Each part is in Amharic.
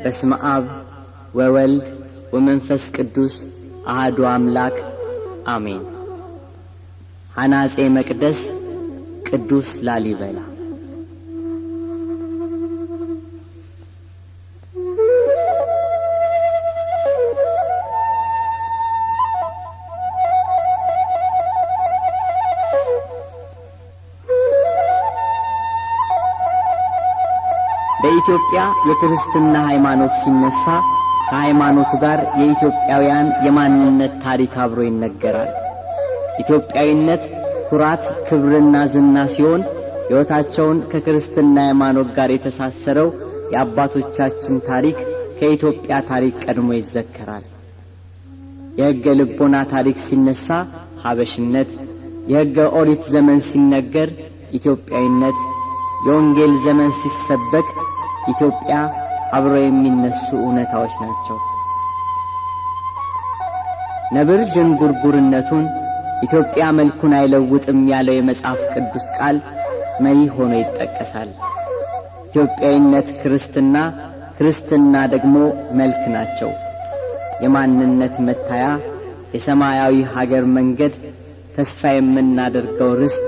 በስመ አብ ወወልድ ወመንፈስ ቅዱስ አሐዱ አምላክ አሜን። ሐናፄ መቅደስ ቅዱስ ላሊበላ። በኢትዮጵያ የክርስትና ሃይማኖት ሲነሳ ከሃይማኖቱ ጋር የኢትዮጵያውያን የማንነት ታሪክ አብሮ ይነገራል። ኢትዮጵያዊነት ኩራት፣ ክብርና ዝና ሲሆን ሕይወታቸውን ከክርስትና ሃይማኖት ጋር የተሳሰረው የአባቶቻችን ታሪክ ከኢትዮጵያ ታሪክ ቀድሞ ይዘከራል። የሕገ ልቦና ታሪክ ሲነሳ ሀበሽነት፣ የሕገ ኦሪት ዘመን ሲነገር ኢትዮጵያዊነት፣ የወንጌል ዘመን ሲሰበክ ኢትዮጵያ አብሮ የሚነሱ እውነታዎች ናቸው። ነብር ዥንጉርጉርነቱን ኢትዮጵያ መልኩን አይለውጥም ያለው የመጽሐፍ ቅዱስ ቃል መሪ ሆኖ ይጠቀሳል። ኢትዮጵያዊነት ክርስትና፣ ክርስትና ደግሞ መልክ ናቸው። የማንነት መታያ፣ የሰማያዊ ሀገር መንገድ፣ ተስፋ የምናደርገው ርስት፣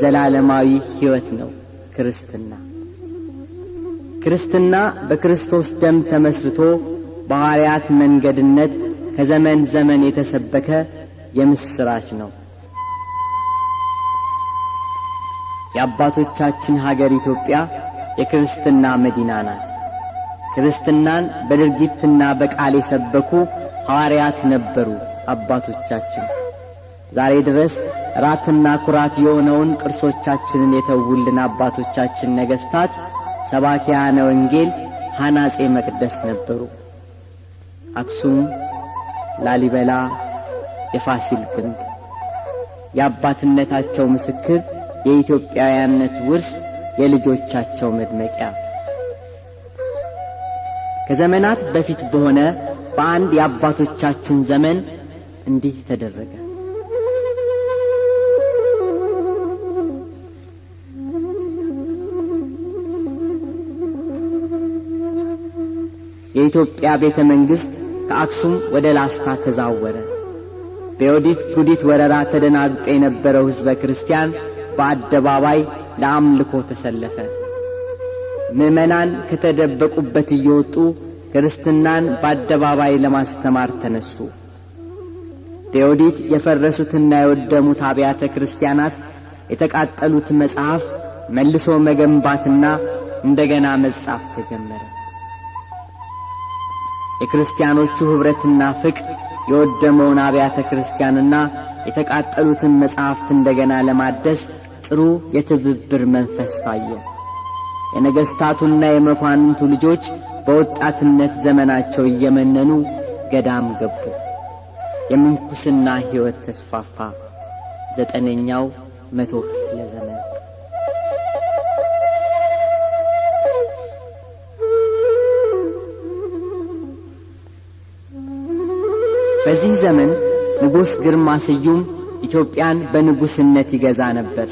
ዘላለማዊ ሕይወት ነው ክርስትና። ክርስትና በክርስቶስ ደም ተመስርቶ በሐዋርያት መንገድነት ከዘመን ዘመን የተሰበከ የምስራች ነው። የአባቶቻችን ሀገር ኢትዮጵያ የክርስትና መዲና ናት። ክርስትናን በድርጊትና በቃል የሰበኩ ሐዋርያት ነበሩ አባቶቻችን። ዛሬ ድረስ ራትና ኩራት የሆነውን ቅርሶቻችንን የተውልን አባቶቻችን ነገሥታት ሰባኪያነ ወንጌል ሐናፄ መቅደስ ነበሩ። አክሱም፣ ላሊበላ፣ የፋሲል ግንብ የአባትነታቸው ምስክር፣ የኢትዮጵያውያንነት ውርስ፣ የልጆቻቸው መድመቂያ። ከዘመናት በፊት በሆነ በአንድ የአባቶቻችን ዘመን እንዲህ ተደረገ። የኢትዮጵያ ቤተ መንግሥት ከአክሱም ወደ ላስታ ተዛወረ። በዮዲት ጉዲት ወረራ ተደናግጦ የነበረው ሕዝበ ክርስቲያን በአደባባይ ለአምልኮ ተሰለፈ። ምዕመናን ከተደበቁበት እየወጡ ክርስትናን በአደባባይ ለማስተማር ተነሱ። በዮዲት የፈረሱትና የወደሙት አብያተ ክርስቲያናት፣ የተቃጠሉት መጽሐፍ መልሶ መገንባትና እንደገና መጻፍ ተጀመረ። የክርስቲያኖቹ ኅብረትና ፍቅር የወደመውን አብያተ ክርስቲያንና የተቃጠሉትን መጽሐፍት እንደገና ለማደስ ጥሩ የትብብር መንፈስ ታየ። የነገሥታቱና የመኳንንቱ ልጆች በወጣትነት ዘመናቸው እየመነኑ ገዳም ገቡ። የምንኩስና ሕይወት ተስፋፋ። 9ኛው መቶ ክፍለ ዘመን በዚህ ዘመን ንጉሥ ግርማ ስዩም ኢትዮጵያን በንጉሥነት ይገዛ ነበር።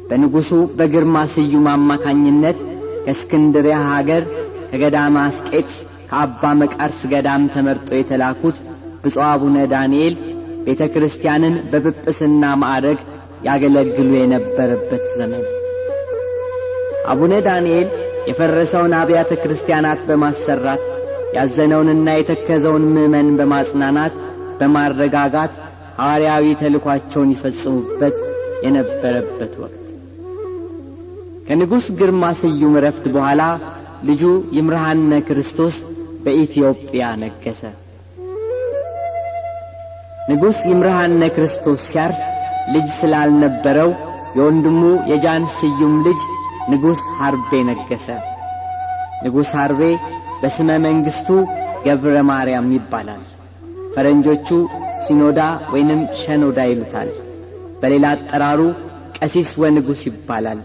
በንጉሡ በግርማ ስዩም አማካኝነት ከእስክንድርያ ሀገር ከገዳመ አስቄጥስ ከአባ መቃርስ ገዳም ተመርጠው የተላኩት ብፁዕ አቡነ ዳንኤል ቤተ ክርስቲያንን በጵጵስና ማዕረግ ያገለግሉ የነበረበት ዘመን። አቡነ ዳንኤል የፈረሰውን አብያተ ክርስቲያናት በማሰራት ያዘነውንና የተከዘውን ምእመን በማጽናናት በማረጋጋት ሐዋርያዊ ተልኳቸውን ይፈጽሙበት የነበረበት ወቅት። ከንጉሥ ግርማ ስዩም ረፍት በኋላ ልጁ ይምርሃነ ክርስቶስ በኢትዮጵያ ነገሰ። ንጉሥ ይምርሃነ ክርስቶስ ሲያርፍ ልጅ ስላልነበረው የወንድሙ የጃን ስዩም ልጅ ንጉሥ ሐርቤ ነገሰ። ንጉሥ ሐርቤ በስመ መንግሥቱ ገብረ ማርያም ይባላል። ፈረንጆቹ ሲኖዳ ወይንም ሸኖዳ ይሉታል። በሌላ አጠራሩ ቀሲስ ወንጉሥ ይባላል።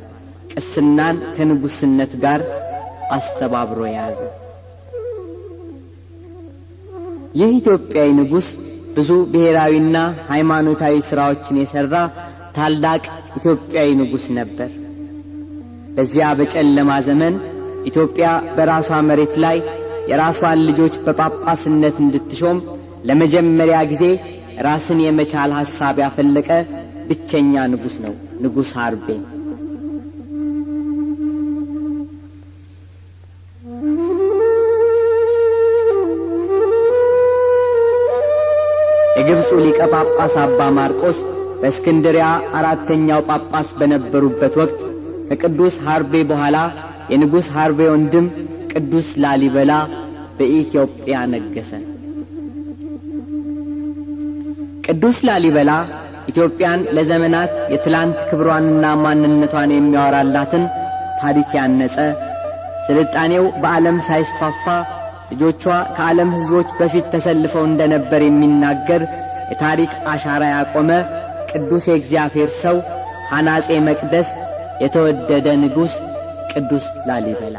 ቅስናን ከንጉሥነት ጋር አስተባብሮ የያዘ ይህ ኢትዮጵያዊ ንጉሥ ብዙ ብሔራዊና ሃይማኖታዊ ሥራዎችን የሠራ ታላቅ ኢትዮጵያዊ ንጉሥ ነበር። በዚያ በጨለማ ዘመን ኢትዮጵያ በራሷ መሬት ላይ የራሷን ልጆች በጳጳስነት እንድትሾም ለመጀመሪያ ጊዜ ራስን የመቻል ሐሳብ ያፈለቀ ብቸኛ ንጉሥ ነው ንጉሥ ሐርቤ። የግብፁ ሊቀ ጳጳስ አባ ማርቆስ በእስክንድርያ አራተኛው ጳጳስ በነበሩበት ወቅት ከቅዱስ ሐርቤ በኋላ የንጉሥ ሐርቤ ወንድም ቅዱስ ላሊበላ በኢትዮጵያ ነገሰ። ቅዱስ ላሊበላ ኢትዮጵያን ለዘመናት የትላንት ክብሯንና ማንነቷን የሚያወራላትን ታሪክ ያነጸ፣ ስልጣኔው በዓለም ሳይስፋፋ ልጆቿ ከዓለም ሕዝቦች በፊት ተሰልፈው እንደነበር የሚናገር የታሪክ አሻራ ያቆመ ቅዱስ የእግዚአብሔር ሰው ሐናጼ መቅደስ የተወደደ ንጉሥ ቅዱስ ላሊበላ።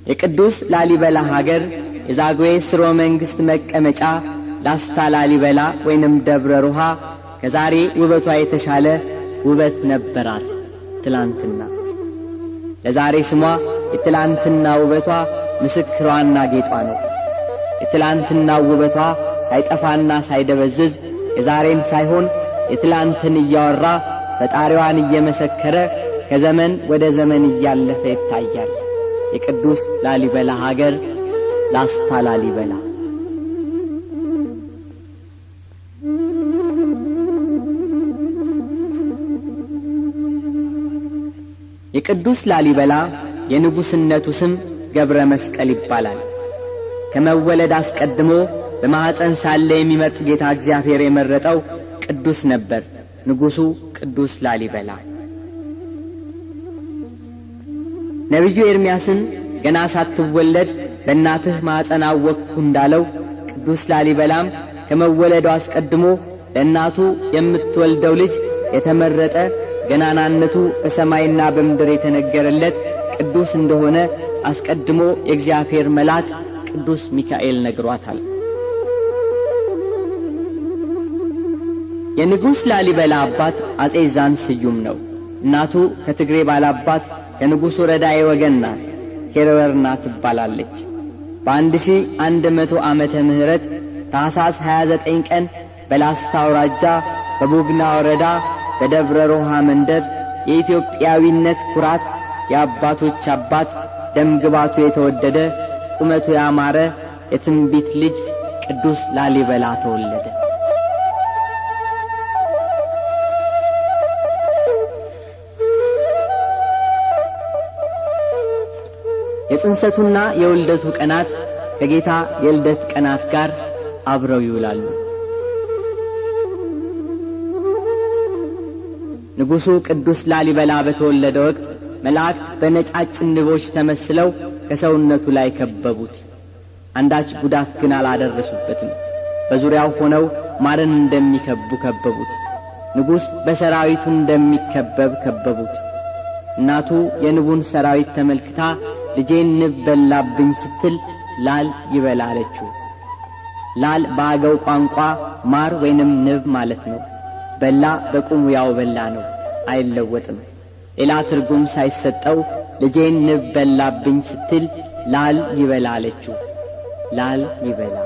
የቅዱስ ላሊበላ ሀገር የዛግዌ ሥርወ መንግሥት መቀመጫ ላስታ ላሊበላ ወይንም ደብረ ሮሃ ከዛሬ ውበቷ የተሻለ ውበት ነበራት ትላንትና። ለዛሬ ስሟ የትላንትና ውበቷ ምስክሯና ጌጧ ነው። የትላንትና ውበቷ ሳይጠፋና ሳይደበዝዝ የዛሬን ሳይሆን የትላንትን እያወራ ፈጣሪዋን እየመሰከረ ከዘመን ወደ ዘመን እያለፈ ይታያል። የቅዱስ ላሊበላ ሀገር ላስታ ላሊበላ። የቅዱስ ላሊበላ የንጉሥነቱ ስም ገብረ መስቀል ይባላል። ከመወለድ አስቀድሞ በማኅፀን ሳለ የሚመርጥ ጌታ እግዚአብሔር የመረጠው ቅዱስ ነበር ንጉሡ ቅዱስ ላሊበላ። ነቢዩ ኤርምያስን ገና ሳትወለድ በእናትህ ማኅፀን አወቅሁ እንዳለው ቅዱስ ላሊበላም ከመወለዱ አስቀድሞ ለእናቱ የምትወልደው ልጅ የተመረጠ ገናናነቱ በሰማይና በምድር የተነገረለት ቅዱስ እንደሆነ አስቀድሞ የእግዚአብሔር መልአክ ቅዱስ ሚካኤል ነግሯታል። የንጉሥ ላሊበላ አባት አጼ ዛን ስዩም ነው። እናቱ ከትግሬ ባላባት ከንጉሡ ረዳዬ ወገን ናት። ኬረወርና ትባላለች። በ1100 ዓመተ ምህረት ታኅሳስ 29 ቀን በላስታ አውራጃ በቡግና ወረዳ በደብረ ሮሃ መንደር የኢትዮጵያዊነት ኩራት የአባቶች አባት ደምግባቱ የተወደደ ቁመቱ ያማረ የትንቢት ልጅ ቅዱስ ላሊበላ ተወለደ። የጽንሰቱና የውልደቱ ቀናት ከጌታ የልደት ቀናት ጋር አብረው ይውላሉ። ንጉሡ ቅዱስ ላሊበላ በተወለደ ወቅት መላእክት በነጫጭ ንቦች ተመስለው ከሰውነቱ ላይ ከበቡት። አንዳች ጉዳት ግን አላደረሱበትም። በዙሪያው ሆነው ማርን እንደሚከቡ ከበቡት። ንጉሥ በሰራዊቱ እንደሚከበብ ከበቡት። እናቱ የንቡን ሰራዊት ተመልክታ ልጄን ንብ በላብኝ ስትል ላል ይበላ አለችው። ላል በአገው ቋንቋ ማር ወይንም ንብ ማለት ነው። በላ በቁሙ ያው በላ ነው፣ አይለወጥም። ሌላ ትርጉም ሳይሰጠው ልጄን ንብ በላብኝ ስትል ላል ይበላ አለችው። ላል ይበላ።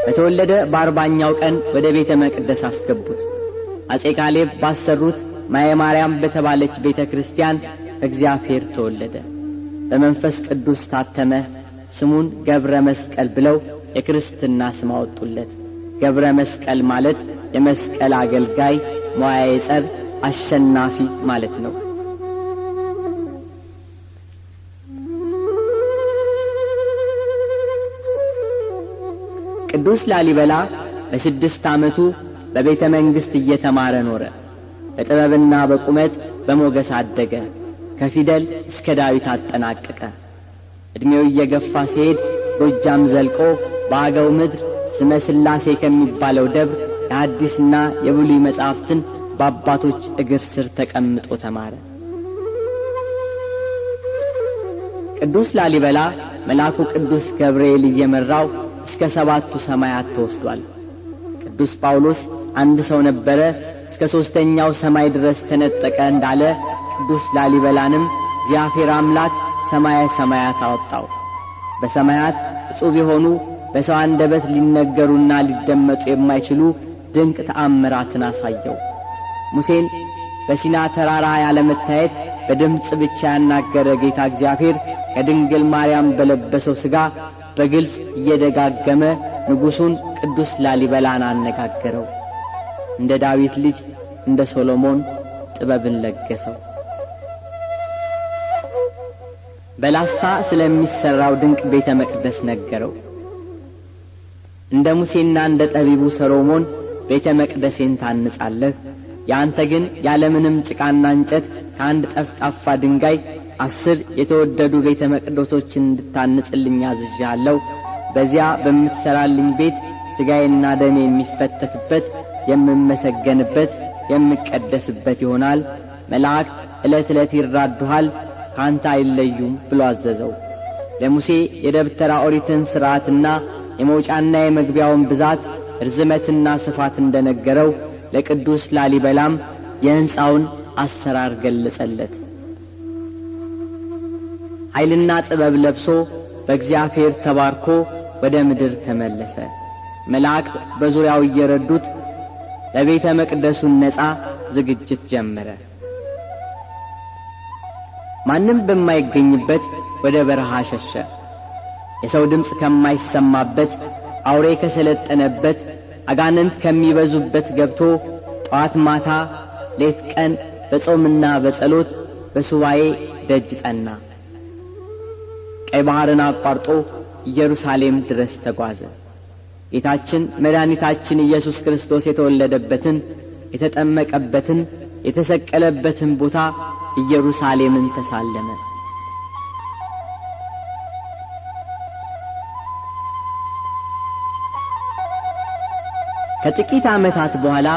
በተወለደ በ40ኛው ቀን ወደ ቤተ መቅደስ አስገቡት። አጼ ካሌብ ባሰሩት ማየ ማርያም በተባለች ቤተ ክርስቲያን እግዚአብሔር ተወለደ። በመንፈስ ቅዱስ ታተመ። ስሙን ገብረ መስቀል ብለው የክርስትና ስም አወጡለት። ገብረ መስቀል ማለት የመስቀል አገልጋይ፣ ሞያዬ ጸር፣ አሸናፊ ማለት ነው። ቅዱስ ላሊበላ በ6 ዓመቱ በቤተ መንግሥት እየተማረ ኖረ። በጥበብና በቁመት በሞገስ አደገ። ከፊደል እስከ ዳዊት አጠናቀቀ። ዕድሜው እየገፋ ሲሄድ ጎጃም ዘልቆ በአገው ምድር ስመ ሥላሴ ከሚባለው ደብር የሐዲስና የብሉይ መጻሕፍትን በአባቶች እግር ስር ተቀምጦ ተማረ። ቅዱስ ላሊበላ መልአኩ ቅዱስ ገብርኤል እየመራው እስከ 7ቱ ሰማያት ተወስዷል። ቅዱስ ጳውሎስ አንድ ሰው ነበረ እስከ 3ኛው ሰማይ ድረስ ተነጠቀ እንዳለ ቅዱስ ላሊበላንም እግዚአብሔር አምላክ ሰማየ ሰማያት አወጣው። በሰማያት እጹብ የሆኑ በሰው አንደበት ሊነገሩና ሊደመጡ የማይችሉ ድንቅ ተአምራትን አሳየው። ሙሴን በሲና ተራራ ያለመታየት በድምፅ ብቻ ያናገረ ጌታ እግዚአብሔር ከድንግል ማርያም በለበሰው ሥጋ በግልጽ እየደጋገመ ንጉሡን ቅዱስ ላሊበላን አነጋገረው። እንደ ዳዊት ልጅ እንደ ሶሎሞን ጥበብን ለገሰው። በላስታ ስለሚሠራው ድንቅ ቤተ መቅደስ ነገረው። እንደ ሙሴና እንደ ጠቢቡ ሰሎሞን ቤተ መቅደሴን ታንጻለህ፣ ያንተ ግን ያለምንም ጭቃና እንጨት ከአንድ ጠፍጣፋ ድንጋይ 10 የተወደዱ ቤተ መቅደሶችን እንድታንጽልኝ አዝዣለሁ። በዚያ በምትሠራልኝ ቤት ሥጋዬና ደሜ የሚፈተትበት፣ የምመሰገንበት፣ የምቀደስበት ይሆናል። መላእክት ዕለት ዕለት ይራዱሃል፣ ካንተ አይለዩም ብሎ አዘዘው። ለሙሴ የደብተራ ኦሪትን ሥርዓትና የመውጫና የመግቢያውን ብዛት ርዝመትና ስፋት እንደነገረው ለቅዱስ ላሊበላም የሕንፃውን አሰራር ገለጸለት። ኃይልና ጥበብ ለብሶ በእግዚአብሔር ተባርኮ ወደ ምድር ተመለሰ። መላእክት በዙሪያው እየረዱት ለቤተ መቅደሱን ነጻ ዝግጅት ጀመረ። ማንም በማይገኝበት ወደ በረሃ ሸሸ። የሰው ድምፅ ከማይሰማበት፣ አውሬ ከሰለጠነበት፣ አጋንንት ከሚበዙበት ገብቶ ጠዋት ማታ ሌት ቀን በጾምና በጸሎት በሱባኤ ደጅ ጠና። ቀይ ባሕርን አቋርጦ ኢየሩሳሌም ድረስ ተጓዘ። ጌታችን መድኃኒታችን ኢየሱስ ክርስቶስ የተወለደበትን፣ የተጠመቀበትን፣ የተሰቀለበትን ቦታ ኢየሩሳሌምን ተሳለመ። ከጥቂት ዓመታት በኋላ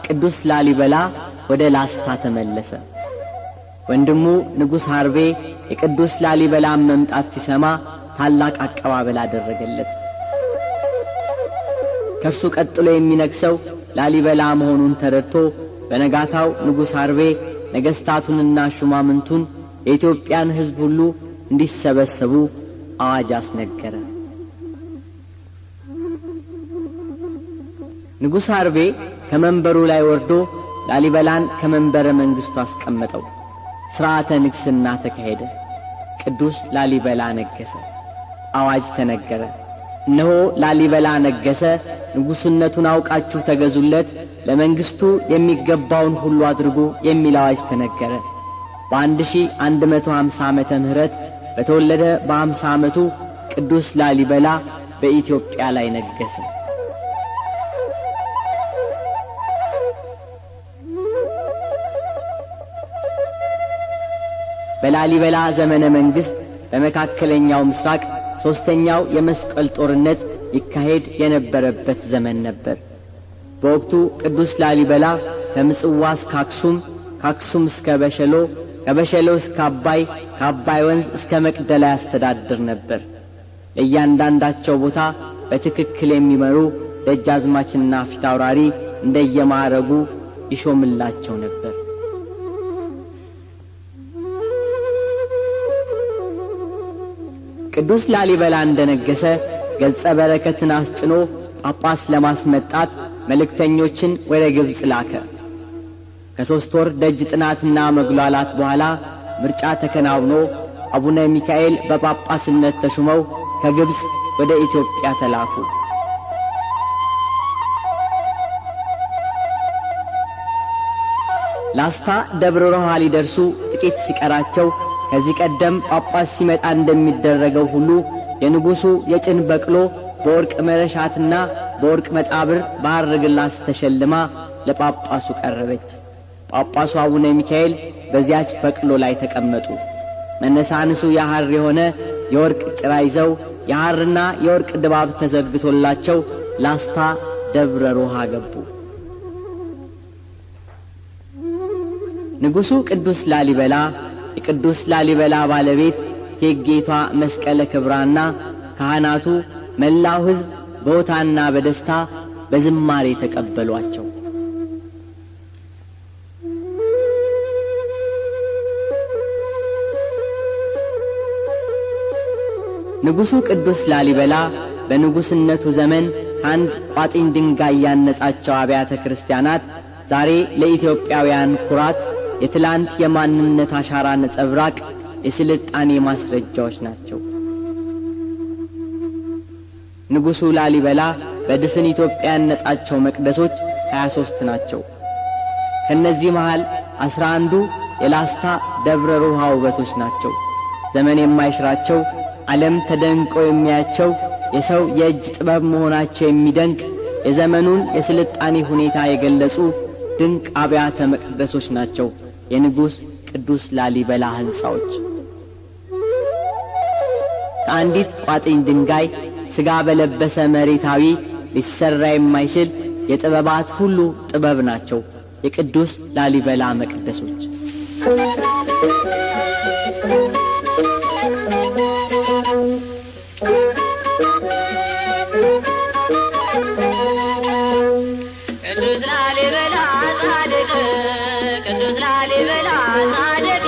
ቅዱስ ላሊበላ ወደ ላስታ ተመለሰ። ወንድሙ ንጉሥ ሐርቤ የቅዱስ ላሊበላን መምጣት ሲሰማ ታላቅ አቀባበል አደረገለት። ከእርሱ ቀጥሎ የሚነግሰው ላሊበላ መሆኑን ተረድቶ በነጋታው ንጉሥ ሐርቤ ነገሥታቱንና ሹማምንቱን የኢትዮጵያን ሕዝብ ሁሉ እንዲሰበሰቡ አዋጅ አስነገረ። ንጉሥ ሐርቤ ከመንበሩ ላይ ወርዶ ላሊበላን ከመንበረ መንግሥቱ አስቀመጠው። ሥርዓተ ንግሥና ተካሄደ። ቅዱስ ላሊበላ ነገሠ። አዋጅ ተነገረ። እነሆ ላሊበላ ነገሠ፣ ንጉሥነቱን አውቃችሁ ተገዙለት፣ ለመንግሥቱ የሚገባውን ሁሉ አድርጉ የሚል አዋጅ ተነገረ። በ1150 ዓመተ ምህረት በተወለደ በ50 ዓመቱ ቅዱስ ላሊበላ በኢትዮጵያ ላይ ነገሠ። በላሊበላ ዘመነ መንግሥት በመካከለኛው ምስራቅ 3ኛው የመስቀል ጦርነት ይካሄድ የነበረበት ዘመን ነበር። በወቅቱ ቅዱስ ላሊበላ ከምጽዋ እስከ አክሱም፣ ከአክሱም እስከ በሸሎ፣ ከበሸሎ እስከ አባይ፣ ከአባይ ወንዝ እስከ መቅደላ ያስተዳድር ነበር። ለእያንዳንዳቸው ቦታ በትክክል የሚመሩ ደጃዝማችና ፊታውራሪ እንደየማዕረጉ ይሾምላቸው ነበር። ቅዱስ ላሊበላ እንደነገሰ ገጸ በረከትን አስጭኖ ጳጳስ ለማስመጣት መልእክተኞችን ወደ ግብጽ ላከ። ከ3 ወር ደጅ ጥናትና መጉላላት በኋላ ምርጫ ተከናውኖ አቡነ ሚካኤል በጳጳስነት ተሹመው ከግብጽ ወደ ኢትዮጵያ ተላኩ። ላስታ ደብረ ሮሃ ሊደርሱ ጥቂት ሲቀራቸው ከዚህ ቀደም ጳጳስ ሲመጣ እንደሚደረገው ሁሉ የንጉሡ የጭን በቅሎ በወርቅ መረሻትና በወርቅ መጣብር በሐር ግላስ ተሸልማ ለጳጳሱ ቀረበች። ጳጳሱ አቡነ ሚካኤል በዚያች በቅሎ ላይ ተቀመጡ። መነሳንሱ የሐር የሆነ የወርቅ ጭራ ይዘው የሐርና የወርቅ ድባብ ተዘርግቶላቸው ላስታ ደብረ ሮሃ ገቡ። ንጉሡ ቅዱስ ላሊበላ፣ የቅዱስ ላሊበላ ባለቤት እቴጌይቷ መስቀለ ክብራና ካህናቱ፣ መላው ሕዝብ በሆታና በደስታ በዝማሬ ተቀበሏቸው። ንጉሡ ቅዱስ ላሊበላ በንጉሥነቱ ዘመን አንድ ቋጥኝ ድንጋይ ያነጻቸው አብያተ ክርስቲያናት ዛሬ ለኢትዮጵያውያን ኩራት፣ የትላንት የማንነት አሻራ ነጸብራቅ፣ የስልጣኔ ማስረጃዎች ናቸው። ንጉሡ ላሊበላ በድፍን ኢትዮጵያ ያነጻቸው መቅደሶች 23 ናቸው። ከነዚህ መሃል 11ዱ የላስታ ደብረ ሮሃ ውበቶች ናቸው። ዘመን የማይሽራቸው፣ ዓለም ተደንቆ የሚያቸው፣ የሰው የእጅ ጥበብ መሆናቸው የሚደንቅ፣ የዘመኑን የስልጣኔ ሁኔታ የገለጹ ድንቅ አብያተ መቅደሶች ናቸው የንጉሥ ቅዱስ ላሊበላ ሕንጻዎች። ከአንዲት ቋጥኝ ድንጋይ ሥጋ በለበሰ መሬታዊ ሊሰራ የማይችል የጥበባት ሁሉ ጥበብ ናቸው የቅዱስ ላሊበላ መቅደሶች። ቅዱስ ላሊበላ ጻድቅ፣ ቅዱስ ላሊበላ ጻድቅ፣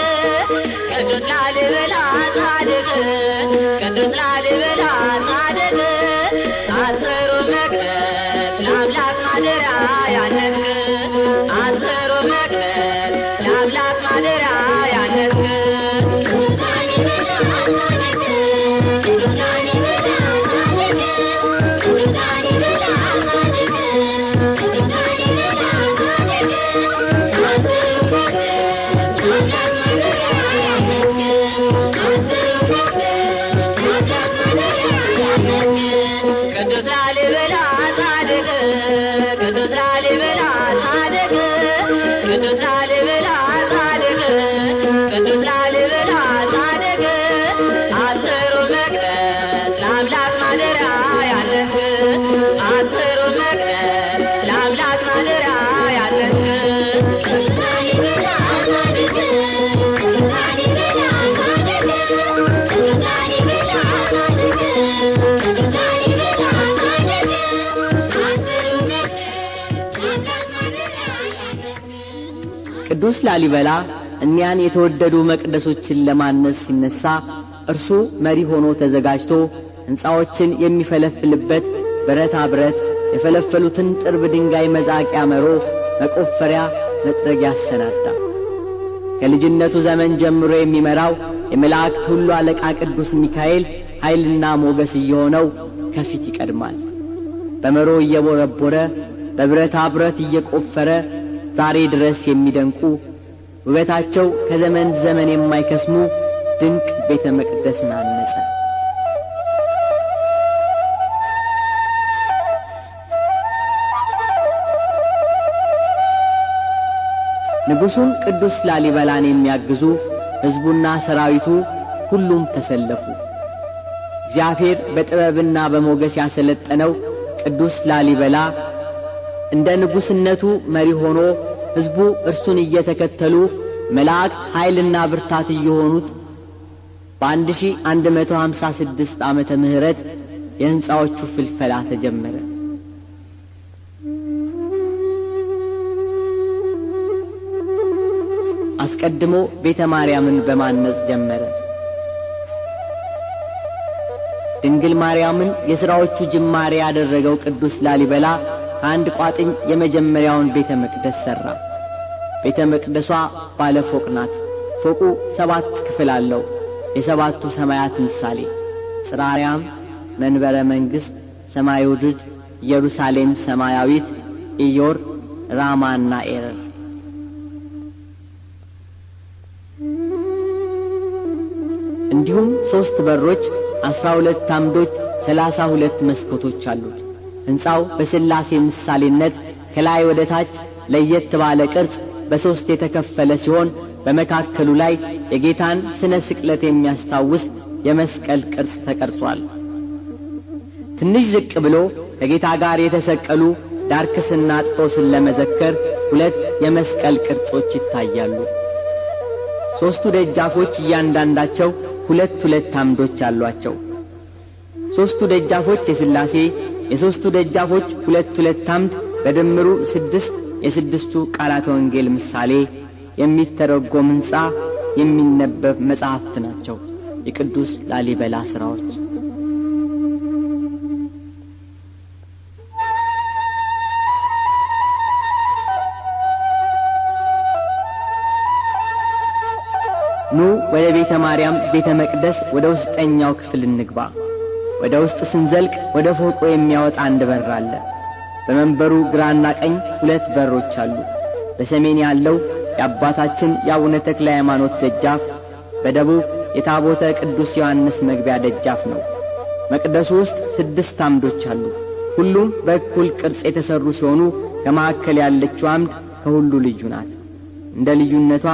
ቅዱስ ላሊበላ ጻድቅ፣ ቅዱስ ላሊበላ ጻድቅ፣ አስሩ መቅደስ ለአምላክ ማደሪያ ያነጽክ፣ አስሩ መቅደስ ለአምላክ ማደሪያ ያነጽክ፣ ቅዱስ ላሊበላ ጻድቅ፣ ቅዱስ ላሊበላ ጻድቅ፣ ቅዱስ ላሊበላ ጻድቅ፣ ቅዱስ ላሊበላ ጻድቅ፣ አስሩ መቅደስ ለአምላክ ማደሪያ ያነጽክ፣ አስሩ መቅደስ ለአምላክ ማደሪያ ያነጽክ፣ ቅዱስ ላሊበላ ጻድቅ፣ ቅዱስ ላሊበላ ጻድቅ፣ ቅዱስ ላሊበላ ጻድቅ፣ ቅዱስ ላሊበላ ጻድቅ፣ አስሩ መቅደስ ለአምላክ ማደሪያ ያነጽክ፣ አስሩ መቅደስ ለአምላክ ማደሪያ ያነጽክ፣ ቅዱስ ላሊበላ ጻድቅ፣ ቅዱስ ላሊበላ ጻድቅ፣ ቅዱስ ላሊበላ ጻድቅ፣ ቅዱስ ላሊበላ ጻድቅ፣ አስሩ መቅደስ ለአምላክ ማደሪያ ያነጽክ። ቅዱስ ላሊበላ እኒያን የተወደዱ መቅደሶችን ለማነጽ ሲነሳ እርሱ መሪ ሆኖ ተዘጋጅቶ ሕንፃዎችን የሚፈለፍልበት ብረታ ብረት፣ የፈለፈሉትን ጥርብ ድንጋይ መዛቂያ መሮ፣ መቆፈሪያ፣ መጥረጊያ አሰናዳ። ከልጅነቱ ዘመን ጀምሮ የሚመራው የመላእክት ሁሉ አለቃ ቅዱስ ሚካኤል ኃይልና ሞገስ እየሆነው ከፊት ይቀድማል። በመሮ እየቦረቦረ በብረታ ብረት እየቆፈረ ዛሬ ድረስ የሚደንቁ ውበታቸው ከዘመን ዘመን የማይከስሙ ድንቅ ቤተ መቅደስን አነጸ። ንጉሡን ቅዱስ ላሊበላን የሚያግዙ ሕዝቡና ሰራዊቱ ሁሉም ተሰለፉ። እግዚአብሔር በጥበብና በሞገስ ያሰለጠነው ቅዱስ ላሊበላ እንደ ንጉሥነቱ መሪ ሆኖ ሕዝቡ እርሱን እየተከተሉ መላእክት ኃይልና ብርታት እየሆኑት በ1156 ዓመተ ምህረት የሕንፃዎቹ ፍልፈላ ተጀመረ። አስቀድሞ ቤተ ማርያምን በማነጽ ጀመረ። ድንግል ማርያምን የሥራዎቹ ጅማሬ ያደረገው ቅዱስ ላሊበላ ከአንድ ቋጥኝ የመጀመሪያውን ቤተ መቅደስ ሠራ። ቤተ መቅደሷ ባለ ፎቅ ናት። ፎቁ 7 ክፍል አለው። የሰባቱ ሰማያት ምሳሌ ጽርሐ አርያም፣ መንበረ መንግሥት፣ ሰማይ ውድድ፣ ኢየሩሳሌም ሰማያዊት፣ ኢዮር፣ ራማና ኤረር። እንዲሁም 3 በሮች፣ 12 ዓምዶች፣ 32 መስኮቶች አሉት። ሕንፃው በሥላሴ ምሳሌነት ከላይ ወደ ታች ለየት ባለ ቅርጽ በ3 የተከፈለ ሲሆን በመካከሉ ላይ የጌታን ስነ ስቅለት የሚያስታውስ የመስቀል ቅርጽ ተቀርጿል። ትንሽ ዝቅ ብሎ ከጌታ ጋር የተሰቀሉ ዳርክስና ጥጦስን ለመዘከር 2 የመስቀል ቅርጾች ይታያሉ። 3ቱ ደጃፎች እያንዳንዳቸው 2 ዓምዶች አሏቸው። 3ቱ ደጃፎች የሥላሴ፣ የ3ቱ ደጃፎች 2 ዓምድ በድምሩ 6 የ6ቱ ቃላተ ወንጌል ምሳሌ፣ የሚተረጎም ሕንፃ፣ የሚነበብ መጽሐፍት ናቸው የቅዱስ ላሊበላ ሥራዎች። ኑ ወደ ቤተ ማርያም ቤተ መቅደስ ወደ ውስጠኛው ክፍል እንግባ። ወደ ውስጥ ስንዘልቅ ወደ ፎቁ የሚያወጣ አንድ በር አለ። በመንበሩ ግራና ቀኝ 2 በሮች አሉ። በሰሜን ያለው የአባታችን የአቡነ ተክለ ሃይማኖት ደጃፍ፣ በደቡብ የታቦተ ቅዱስ ዮሐንስ መግቢያ ደጃፍ ነው። መቅደሱ ውስጥ 6 ዓምዶች አሉ። ሁሉም በእኩል ቅርጽ የተሠሩ ሲሆኑ ከማዕከል ያለችው ዓምድ ከሁሉ ልዩ ናት። እንደ ልዩነቷ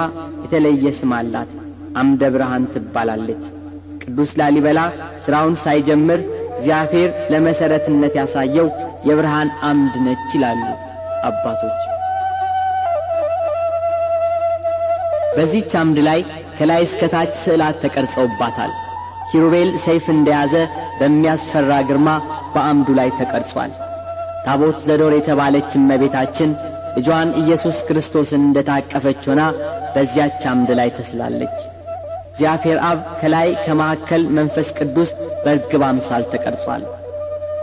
የተለየ ስም አላት። ዓምደ ብርሃን ትባላለች። ቅዱስ ላሊበላ ሥራውን ሳይጀምር እግዚአብሔር ለመሠረትነት ያሳየው የብርሃን ዓምድ ነች ይላሉ አባቶች። በዚህች ዓምድ ላይ ከላይ እስከ ታች ስዕላት ተቀርጸውባታል። ኪሩቤል ሰይፍ እንደያዘ በሚያስፈራ ግርማ በዓምዱ ላይ ተቀርጿል። ታቦት ዘዶር የተባለች እመቤታችን ልጇን ኢየሱስ ክርስቶስን እንደ ታቀፈች ሆና በዚያች ዓምድ ላይ ተስላለች። እግዚአብሔር አብ ከላይ ከማዕከል መንፈስ ቅዱስ በርግብ አምሳል ተቀርጿል።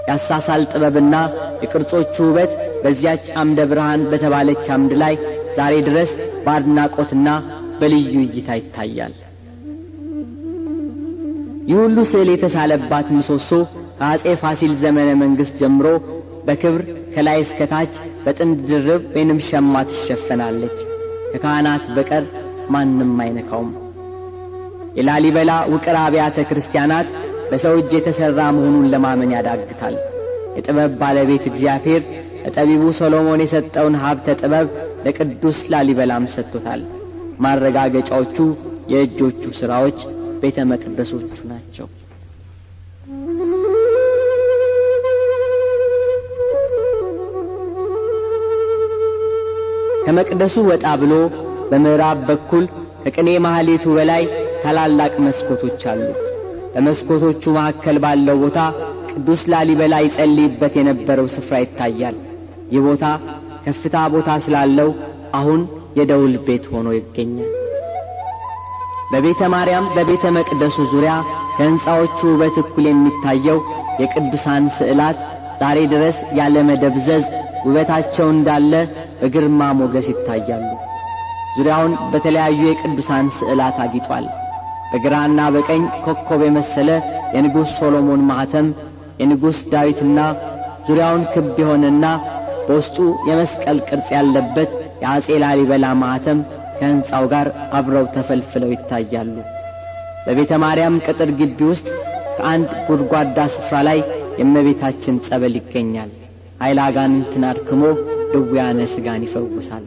ያሳሳል ጥበብና የቅርጾቹ ውበት በዚያች ዓምደ ብርሃን በተባለች ዓምድ ላይ ዛሬ ድረስ በአድናቆትና በልዩ እይታ ይታያል። ይህ ሁሉ ስዕል የተሳለባት ምሰሶ ከአጼ ፋሲል ዘመነ መንግሥት ጀምሮ በክብር ከላይ እስከ ታች በጥንድ ድርብ ወይንም ሸማ ትሸፈናለች። ከካህናት በቀር ማንም አይነካውም። የላሊበላ ውቅር አብያተ ክርስቲያናት በሰው እጅ የተሠራ መሆኑን ለማመን ያዳግታል። የጥበብ ባለቤት እግዚአብሔር ለጠቢቡ ሰሎሞን የሰጠውን ሀብተ ጥበብ ለቅዱስ ላሊበላም ሰጥቶታል። ማረጋገጫዎቹ የእጆቹ ሥራዎች ቤተ መቅደሶቹ ናቸው። ከመቅደሱ ወጣ ብሎ በምዕራብ በኩል ከቅኔ ማህሌቱ በላይ ታላላቅ መስኮቶች አሉ። በመስኮቶቹ መካከል ባለው ቦታ ቅዱስ ላሊበላ ይጸልይበት የነበረው ስፍራ ይታያል። ይህ ቦታ ከፍታ ቦታ ስላለው አሁን የደውል ቤት ሆኖ ይገኛል። በቤተ ማርያም በቤተ መቅደሱ ዙሪያ ከሕንፃዎቹ ውበት እኩል የሚታየው የቅዱሳን ስዕላት ዛሬ ድረስ ያለ መደብዘዝ ውበታቸው እንዳለ በግርማ ሞገስ ይታያሉ። ዙሪያውን በተለያዩ የቅዱሳን ስዕላት አጊጧል። በግራና በቀኝ ኮከብ የመሰለ የንጉሥ ሶሎሞን ማኅተም፣ የንጉሥ ዳዊትና ዙሪያውን ክብ የሆነና በውስጡ የመስቀል ቅርጽ ያለበት የአጼ ላሊበላ ማኅተም ከሕንፃው ጋር አብረው ተፈልፍለው ይታያሉ። በቤተ ማርያም ቅጥር ግቢ ውስጥ ከአንድ ጎድጓዳ ስፍራ ላይ የእመቤታችን ጸበል ይገኛል። ኃይለ አጋንንትን አድክሞ ድውያነ ሥጋን ይፈውሳል።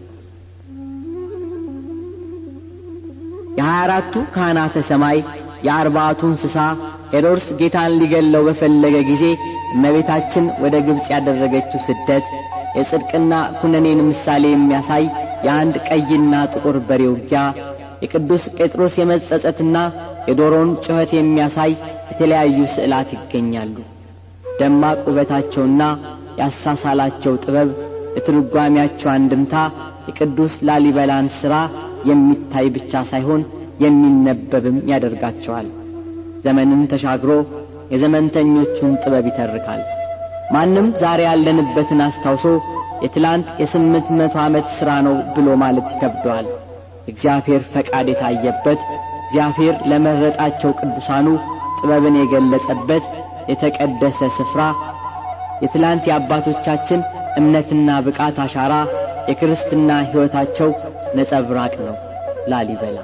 የ24ቱ ካህናተ ሰማይ የ40ቱ እንስሳ ሄሮድስ ጌታን ሊገለው በፈለገ ጊዜ እመቤታችን ወደ ግብፅ ያደረገችው ስደት የጽድቅና ኩነኔን ምሳሌ የሚያሳይ የአንድ ቀይና ጥቁር በሬ ውጊያ፣ የቅዱስ ጴጥሮስ የመጸጸትና የዶሮን ጩኸት የሚያሳይ የተለያዩ ስዕላት ይገኛሉ። ደማቅ ውበታቸውና ያሳሳላቸው ጥበብ፣ የትርጓሜያቸው አንድምታ የቅዱስ ላሊበላን ሥራ የሚታይ ብቻ ሳይሆን የሚነበብም ያደርጋቸዋል። ዘመንን ተሻግሮ የዘመንተኞቹን ጥበብ ይተርካል። ማንም ዛሬ ያለንበትን አስታውሶ የትላንት የ800 ዓመት ሥራ ነው ብሎ ማለት ይከብደዋል። እግዚአብሔር ፈቃድ የታየበት፣ እግዚአብሔር ለመረጣቸው ቅዱሳኑ ጥበብን የገለጸበት የተቀደሰ ስፍራ የትላንት የአባቶቻችን እምነትና ብቃት አሻራ፣ የክርስትና ሕይወታቸው ነጸብራቅ ነው ላሊበላ።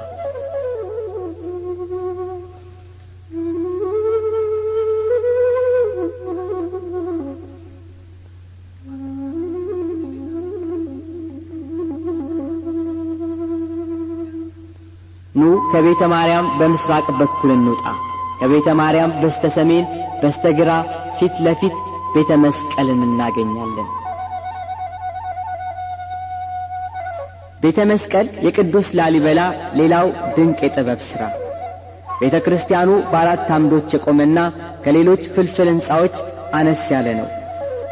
ኑ ከቤተ ማርያም በምስራቅ በኩል እንውጣ። ከቤተ ማርያም በስተ ሰሜን በስተግራ ፊት ለፊት ቤተ መስቀልን እናገኛለን። ቤተ መስቀል የቅዱስ ላሊበላ ሌላው ድንቅ የጥበብ ሥራ። ቤተ ክርስቲያኑ በአራት ዓምዶች የቆመና ከሌሎች ፍልፍል ሕንፃዎች አነስ ያለ ነው።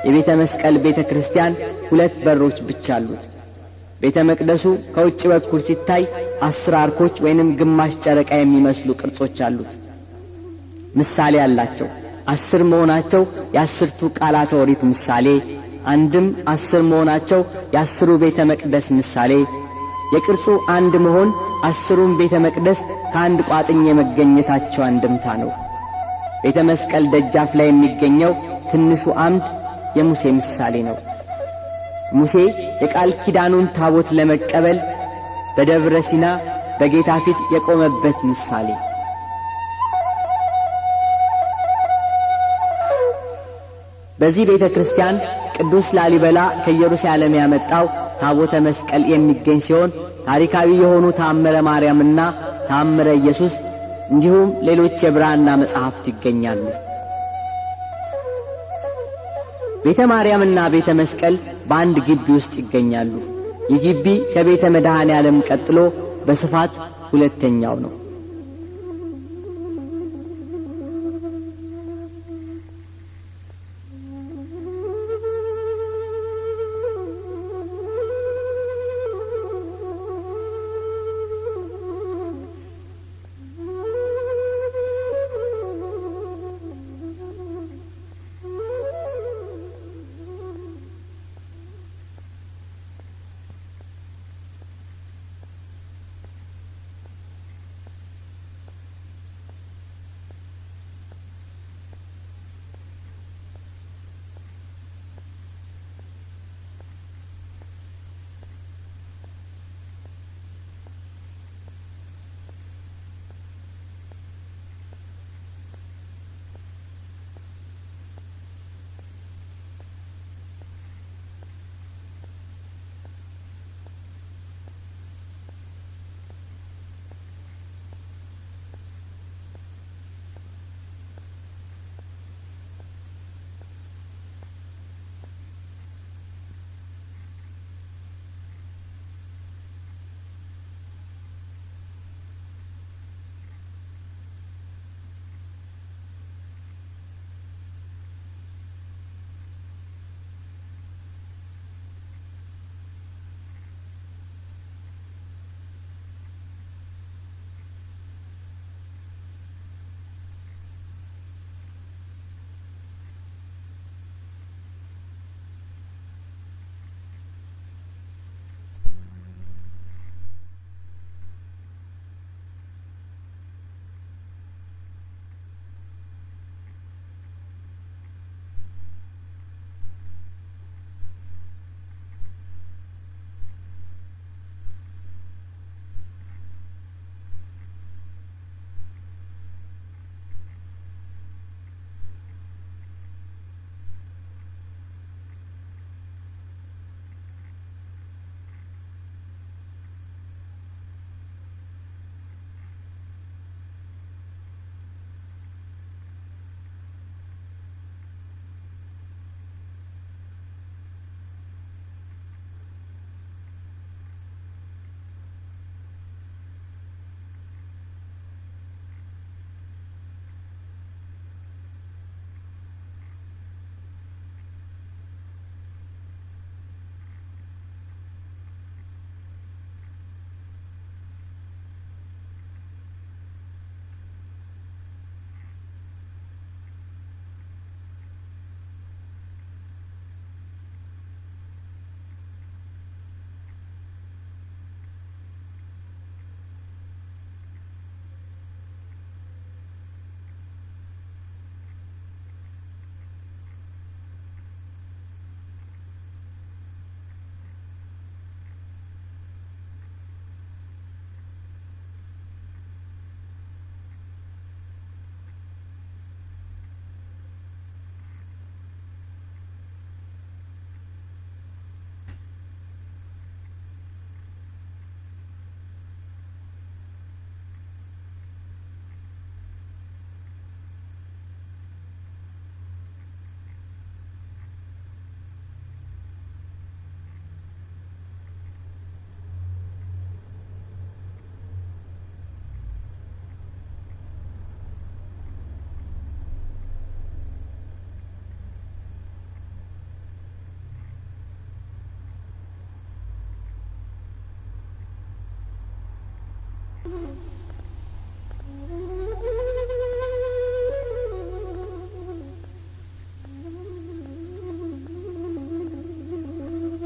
የቤተ መስቀል ቤተ ክርስቲያን 2 በሮች ብቻ አሉት። ቤተ መቅደሱ ከውጭ በኩል ሲታይ 10 አርኮች ወይንም ግማሽ ጨረቃ የሚመስሉ ቅርጾች አሉት። ምሳሌ አላቸው። 10 መሆናቸው የ10ቱ ቃላተ ኦሪት ምሳሌ፣ አንድም 10 መሆናቸው የ10ሩ ቤተ መቅደስ ምሳሌ። የቅርጹ አንድ መሆን 10ሩም ቤተ መቅደስ ከአንድ ቋጥኝ የመገኘታቸው አንድምታ ነው። ቤተ መስቀል ደጃፍ ላይ የሚገኘው ትንሹ ዓምድ የሙሴ ምሳሌ ነው። ሙሴ የቃል ኪዳኑን ታቦት ለመቀበል በደብረ ሲና በጌታ ፊት የቆመበት ምሳሌ። በዚህ ቤተ ክርስቲያን ቅዱስ ላሊበላ ከኢየሩሳሌም ያመጣው ታቦተ መስቀል የሚገኝ ሲሆን ታሪካዊ የሆኑ ተአምረ ማርያምና ተአምረ ኢየሱስ እንዲሁም ሌሎች የብራና መጻሕፍት ይገኛሉ። ቤተ ማርያምና ቤተ መስቀል በአንድ ግቢ ውስጥ ይገኛሉ። ይህ ግቢ ከቤተ መድኃኔ ዓለም ቀጥሎ በስፋት ሁለተኛው ነው።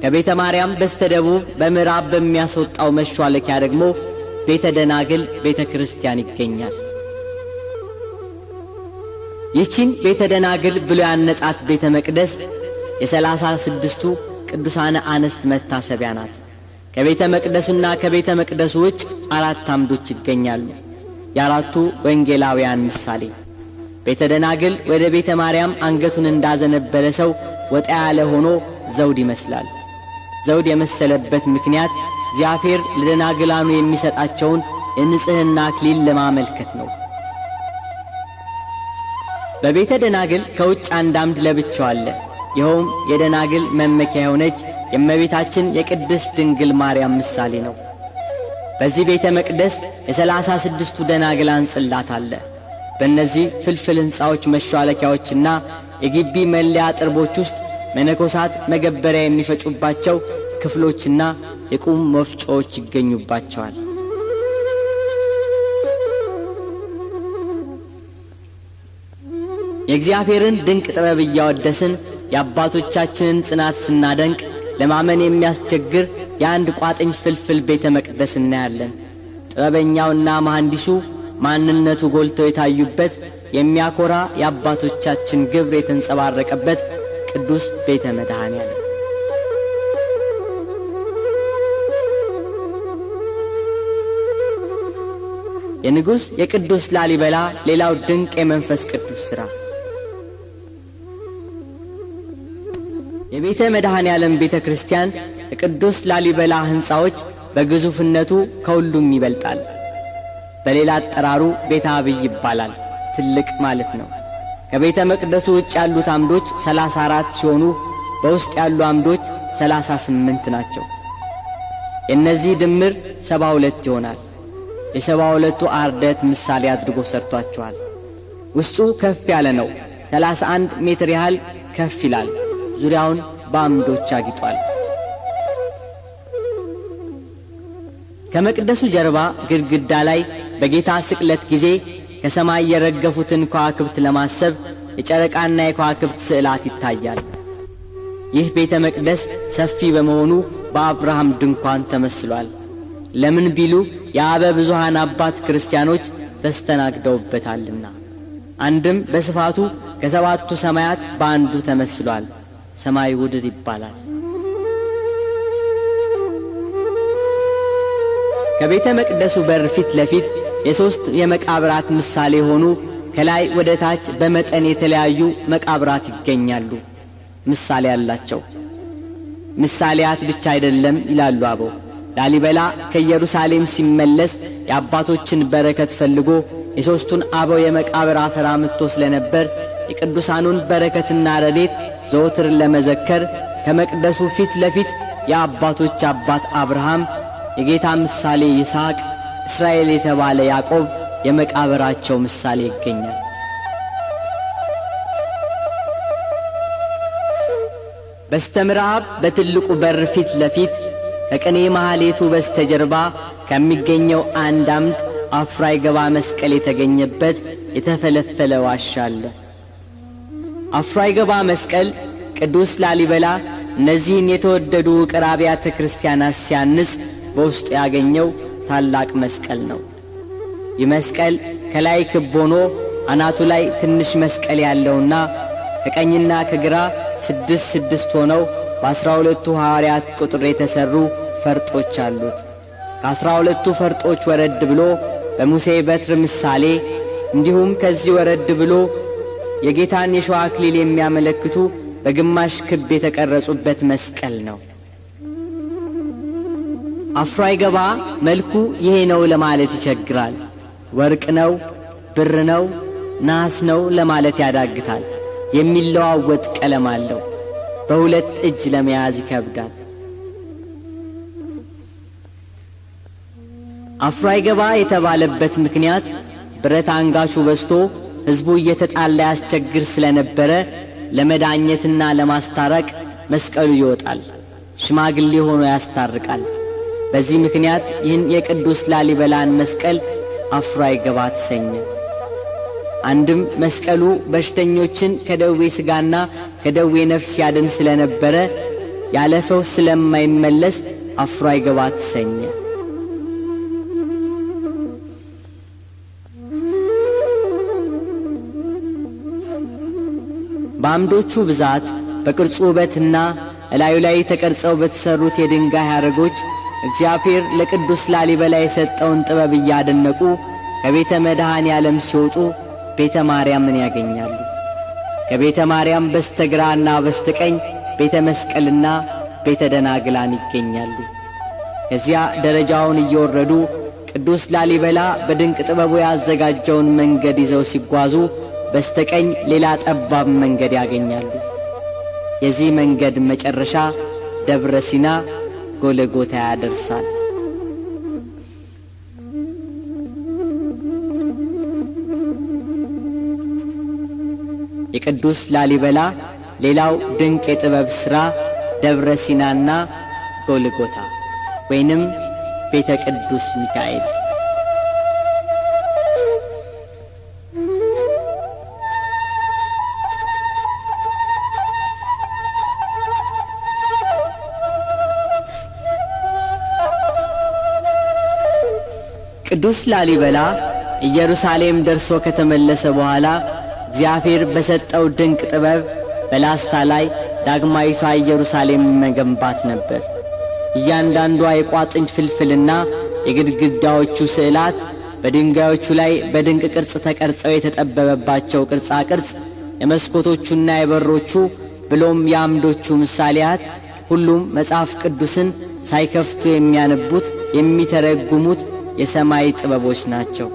ከቤተ ማርያም በስተደቡብ በምዕራብ በሚያስወጣው መሿለኪያ ደግሞ ቤተ ደናግል ቤተ ክርስቲያን ይገኛል። ይህችን ቤተ ደናግል ብሎ ያነጻት ቤተ መቅደስ የ36ቱ ቅዱሳን አንስት መታሰቢያ ናት። ከቤተ መቅደሱና ከቤተ መቅደሱ ውጭ 4 አምዶች ይገኛሉ። የአራቱ ወንጌላውያን ምሳሌ። ቤተ ደናግል ወደ ቤተ ማርያም አንገቱን እንዳዘነበለ ሰው ወጣ ያለ ሆኖ ዘውድ ይመስላል። ዘውድ የመሰለበት ምክንያት እግዚአብሔር ለደናግላኑ የሚሰጣቸውን የንጽህና አክሊል ለማመልከት ነው። በቤተ ደናግል ከውጭ አንድ አምድ ለብቻው አለ። ይኸውም የደናግል መመኪያ የሆነች የእመቤታችን የቅድስት ድንግል ማርያም ምሳሌ ነው። በዚህ ቤተ መቅደስ የ36ቱ ደናግላን ጽላት አለ። በእነዚህ ፍልፍል ሕንፃዎች መሿለኪያዎችና የግቢ መለያ ጥርቦች ውስጥ መነኮሳት መገበሪያ የሚፈጩባቸው ክፍሎችና የቁም መፍጮዎች ይገኙባቸዋል። የእግዚአብሔርን ድንቅ ጥበብ እያወደስን የአባቶቻችንን ጽናት ስናደንቅ ለማመን የሚያስቸግር የአንድ ቋጥኝ ፍልፍል ቤተ መቅደስ እናያለን። ጥበበኛውና መሐንዲሱ ማንነቱ ጎልተው የታዩበት የሚያኮራ የአባቶቻችን ግብር የተንጸባረቀበት ቅዱስ ቤተ መድኃኔዓለም። የንጉሥ የቅዱስ ላሊበላ ሌላው ድንቅ የመንፈስ ቅዱስ ሥራ። የቤተ መድኃኔዓለም ቤተ ክርስቲያን የቅዱስ ላሊበላ ሕንፃዎች በግዙፍነቱ ከሁሉም ይበልጣል። በሌላ አጠራሩ ቤተ አብይ ይባላል። ትልቅ ማለት ነው። ከቤተ መቅደሱ ውጭ ያሉት አምዶች 34 ሲሆኑ በውስጥ ያሉ አምዶች 38 ናቸው። የእነዚህ ድምር 72 ይሆናል። የ72ቱ አርደት ምሳሌ አድርጎ ሰርቷቸዋል። ውስጡ ከፍ ያለ ነው። 31 ሜትር ያህል ከፍ ይላል። ዙሪያውን በአምዶች አጊጧል። ከመቅደሱ ጀርባ ግድግዳ ላይ በጌታ ስቅለት ጊዜ ከሰማይ የረገፉትን ከዋክብት ለማሰብ የጨረቃና የከዋክብት ስዕላት ይታያል። ይህ ቤተ መቅደስ ሰፊ በመሆኑ በአብርሃም ድንኳን ተመስሏል። ለምን ቢሉ የአበ ብዙሃን አባት ክርስቲያኖች ተስተናግደውበታልና። አንድም በስፋቱ ከሰባቱ ሰማያት በአንዱ ተመስሏል። ሰማይ ውድር ይባላል። ከቤተ መቅደሱ በር ፊት ለፊት የሦስት የመቃብራት ምሳሌ ሆኑ ከላይ ወደ ታች በመጠን የተለያዩ መቃብራት ይገኛሉ። ምሳሌ ያላቸው ምሳሌያት ብቻ አይደለም ይላሉ አበው። ላሊበላ ከኢየሩሳሌም ሲመለስ የአባቶችን በረከት ፈልጎ የሦስቱን አበው የመቃብር አፈር አምጥቶ ስለነበር የቅዱሳኑን በረከትና ረድኤት ዘወትር ለመዘከር ከመቅደሱ ፊት ለፊት የአባቶች አባት አብርሃም፣ የጌታ ምሳሌ ይስሐቅ፣ እስራኤል የተባለ ያዕቆብ የመቃብራቸው ምሳሌ ይገኛል። በስተምዕራብ በትልቁ በር ፊት ለፊት ከቅኔ ማህሌቱ በስተጀርባ ከሚገኘው አንድ አምድ አፍራይገባ መስቀል የተገኘበት የተፈለፈለ ዋሻ አለ። አፍራይገባ መስቀል ቅዱስ ላሊበላ እነዚህን የተወደዱ ውቅር አብያተ ክርስቲያናት ሲያንጽ በውስጡ ያገኘው ታላቅ መስቀል ነው። ይህ መስቀል ከላይ ክብ ሆኖ አናቱ ላይ ትንሽ መስቀል ያለውና ከቀኝና ከግራ 6 ሆነው በ12ቱ ሐዋርያት ቁጥር የተሰሩ ፈርጦች አሉት። ከ12ቱ ፈርጦች ወረድ ብሎ በሙሴ በትር ምሳሌ እንዲሁም ከዚህ ወረድ ብሎ የጌታን የሸዋ አክሊል የሚያመለክቱ በግማሽ ክብ የተቀረጹበት መስቀል ነው። አፍራይገባ መልኩ ይሄ ነው ለማለት ይቸግራል። ወርቅ ነው፣ ብር ነው፣ ናስ ነው ለማለት ያዳግታል። የሚለዋወጥ ቀለም አለው። በሁለት እጅ ለመያዝ ይከብዳል። አፍራይገባ የተባለበት ምክንያት ብረት አንጋቹ በስቶ ሕዝቡ እየተጣላ ያስቸግር ስለነበረ ለመዳኘትና ለማስታረቅ መስቀሉ ይወጣል። ሽማግሌ ሆኖ ያስታርቃል። በዚህ ምክንያት ይህን የቅዱስ ላሊበላን መስቀል አፍሮ አይገባ ተሰኘ። አንድም መስቀሉ በሽተኞችን ከደዌ ሥጋና ከደዌ ነፍስ ያድን ስለነበረ ያለ ፈውስ ስለማይመለስ አፍሮ አይገባ ተሰኘ። በአምዶቹ ብዛት በቅርጹ ውበትና እላዩ ላይ ተቀርጸው በተሰሩት የድንጋይ ሐረጎች እግዚአብሔር ለቅዱስ ላሊበላ የሰጠውን ጥበብ እያደነቁ ከቤተ መድኃኔ ዓለም ሲወጡ ቤተ ማርያምን ያገኛሉ። ከቤተ ማርያም በስተግራና በስተቀኝ ቤተ መስቀልና ቤተ ደናግላን ይገኛሉ። ከዚያ ደረጃውን እየወረዱ ቅዱስ ላሊበላ በድንቅ ጥበቡ ያዘጋጀውን መንገድ ይዘው ሲጓዙ በስተቀኝ ሌላ ጠባብ መንገድ ያገኛሉ። የዚህ መንገድ መጨረሻ ደብረ ሲና ጎልጎታ ያደርሳል። የቅዱስ ላሊበላ ሌላው ድንቅ የጥበብ ሥራ ደብረ ሲናና ጎልጎታ ወይንም ቤተ ቅዱስ ሚካኤል። ቅዱስ ላሊበላ ኢየሩሳሌም ደርሶ ከተመለሰ በኋላ እግዚአብሔር በሰጠው ድንቅ ጥበብ በላስታ ላይ ዳግማዊቷ ኢየሩሳሌም መገንባት ነበር። እያንዳንዷ የቋጥኝ ፍልፍልና የግድግዳዎቹ ስዕላት በድንጋዮቹ ላይ በድንቅ ቅርጽ ተቀርጸው የተጠበበባቸው ቅርጻ ቅርጽ፣ የመስኮቶቹና የበሮቹ ብሎም የአምዶቹ ምሳሌያት ሁሉም መጽሐፍ ቅዱስን ሳይከፍቱ የሚያነቡት የሚተረጉሙት የሰማይ ጥበቦች ናቸው።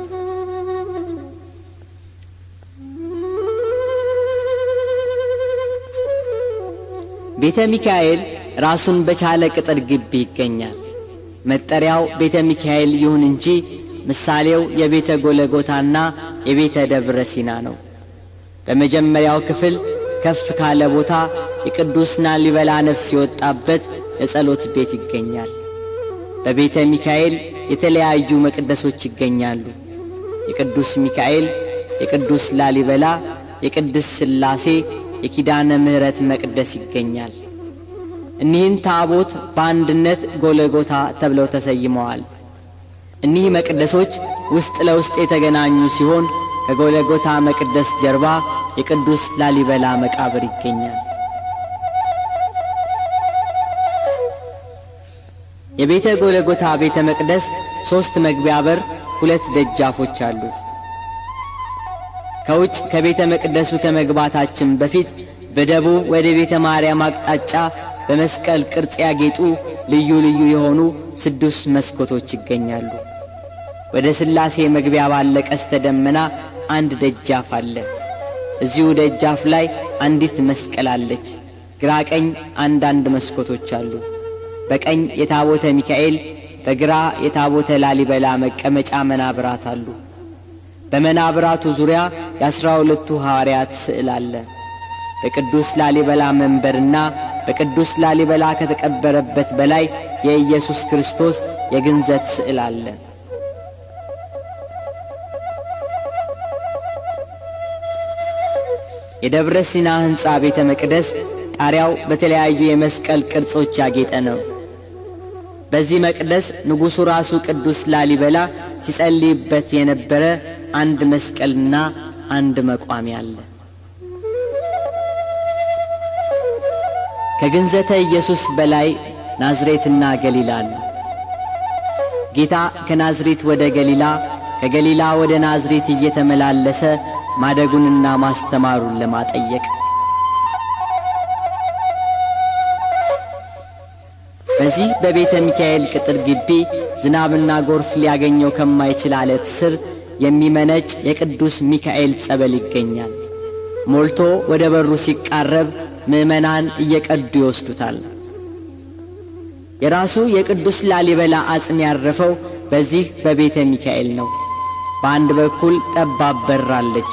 ቤተ ሚካኤል ራሱን በቻለ ቅጥር ግቢ ይገኛል። መጠሪያው ቤተ ሚካኤል ይሁን እንጂ ምሳሌው የቤተ ጎልጎታና የቤተ ደብረ ሲና ነው። በመጀመሪያው ክፍል ከፍ ካለ ቦታ የቅዱስ ላሊበላ ነፍስ የወጣበት የጸሎት ቤት ይገኛል። በቤተ ሚካኤል የተለያዩ መቅደሶች ይገኛሉ። የቅዱስ ሚካኤል፣ የቅዱስ ላሊበላ፣ የቅድስት ሥላሴ፣ የኪዳነ ምሕረት መቅደስ ይገኛል። እኒህን ታቦት በአንድነት ጎልጎታ ተብለው ተሰይመዋል። እኒህ መቅደሶች ውስጥ ለውስጥ የተገናኙ ሲሆን ከጎልጎታ መቅደስ ጀርባ የቅዱስ ላሊበላ መቃብር ይገኛል። የቤተ ጎልጎታ ቤተ መቅደስ 3 መግቢያ በር፣ 2 ደጃፎች አሉት። ከውጭ ከቤተ መቅደሱ ከመግባታችን በፊት በደቡብ ወደ ቤተ ማርያም አቅጣጫ በመስቀል ቅርጽ ያጌጡ ልዩ ልዩ የሆኑ 6 መስኮቶች ይገኛሉ። ወደ ሥላሴ መግቢያ ባለ ቀስተ ደመና 1 ደጃፍ አለ። እዚሁ ደጃፍ ላይ አንዲት መስቀል አለች። ግራ ቀኝ አንዳንድ መስኮቶች አሉ። በቀኝ የታቦተ ሚካኤል፣ በግራ የታቦተ ላሊበላ መቀመጫ መናብራት አሉ። በመናብራቱ ዙሪያ የ12ቱ ሐዋርያት ስዕል አለ። በቅዱስ ላሊበላ መንበርና በቅዱስ ላሊበላ ከተቀበረበት በላይ የኢየሱስ ክርስቶስ የግንዘት ስዕል አለ። የደብረ ሲና ሕንጻ ቤተ መቅደስ ጣሪያው በተለያዩ የመስቀል ቅርጾች ያጌጠ ነው። በዚህ መቅደስ ንጉሡ ራሱ ቅዱስ ላሊበላ ሲጸልይበት የነበረ 1 መስቀልና 1 መቋሚያ አለ። ከግንዘተ ኢየሱስ በላይ ናዝሬትና ገሊላ አለ። ጌታ ከናዝሬት ወደ ገሊላ ከገሊላ ወደ ናዝሬት እየተመላለሰ ማደጉንና ማስተማሩን ለማጠየቅ በዚህ በቤተ ሚካኤል ቅጥር ግቢ ዝናብና ጎርፍ ሊያገኘው ከማይችል አለት ስር የሚመነጭ የቅዱስ ሚካኤል ጸበል ይገኛል። ሞልቶ ወደ በሩ ሲቃረብ ምዕመናን እየቀዱ ይወስዱታል። የራሱ የቅዱስ ላሊበላ አጽም ያረፈው በዚህ በቤተ ሚካኤል ነው። በአንድ በኩል ጠባብ በር አለች፣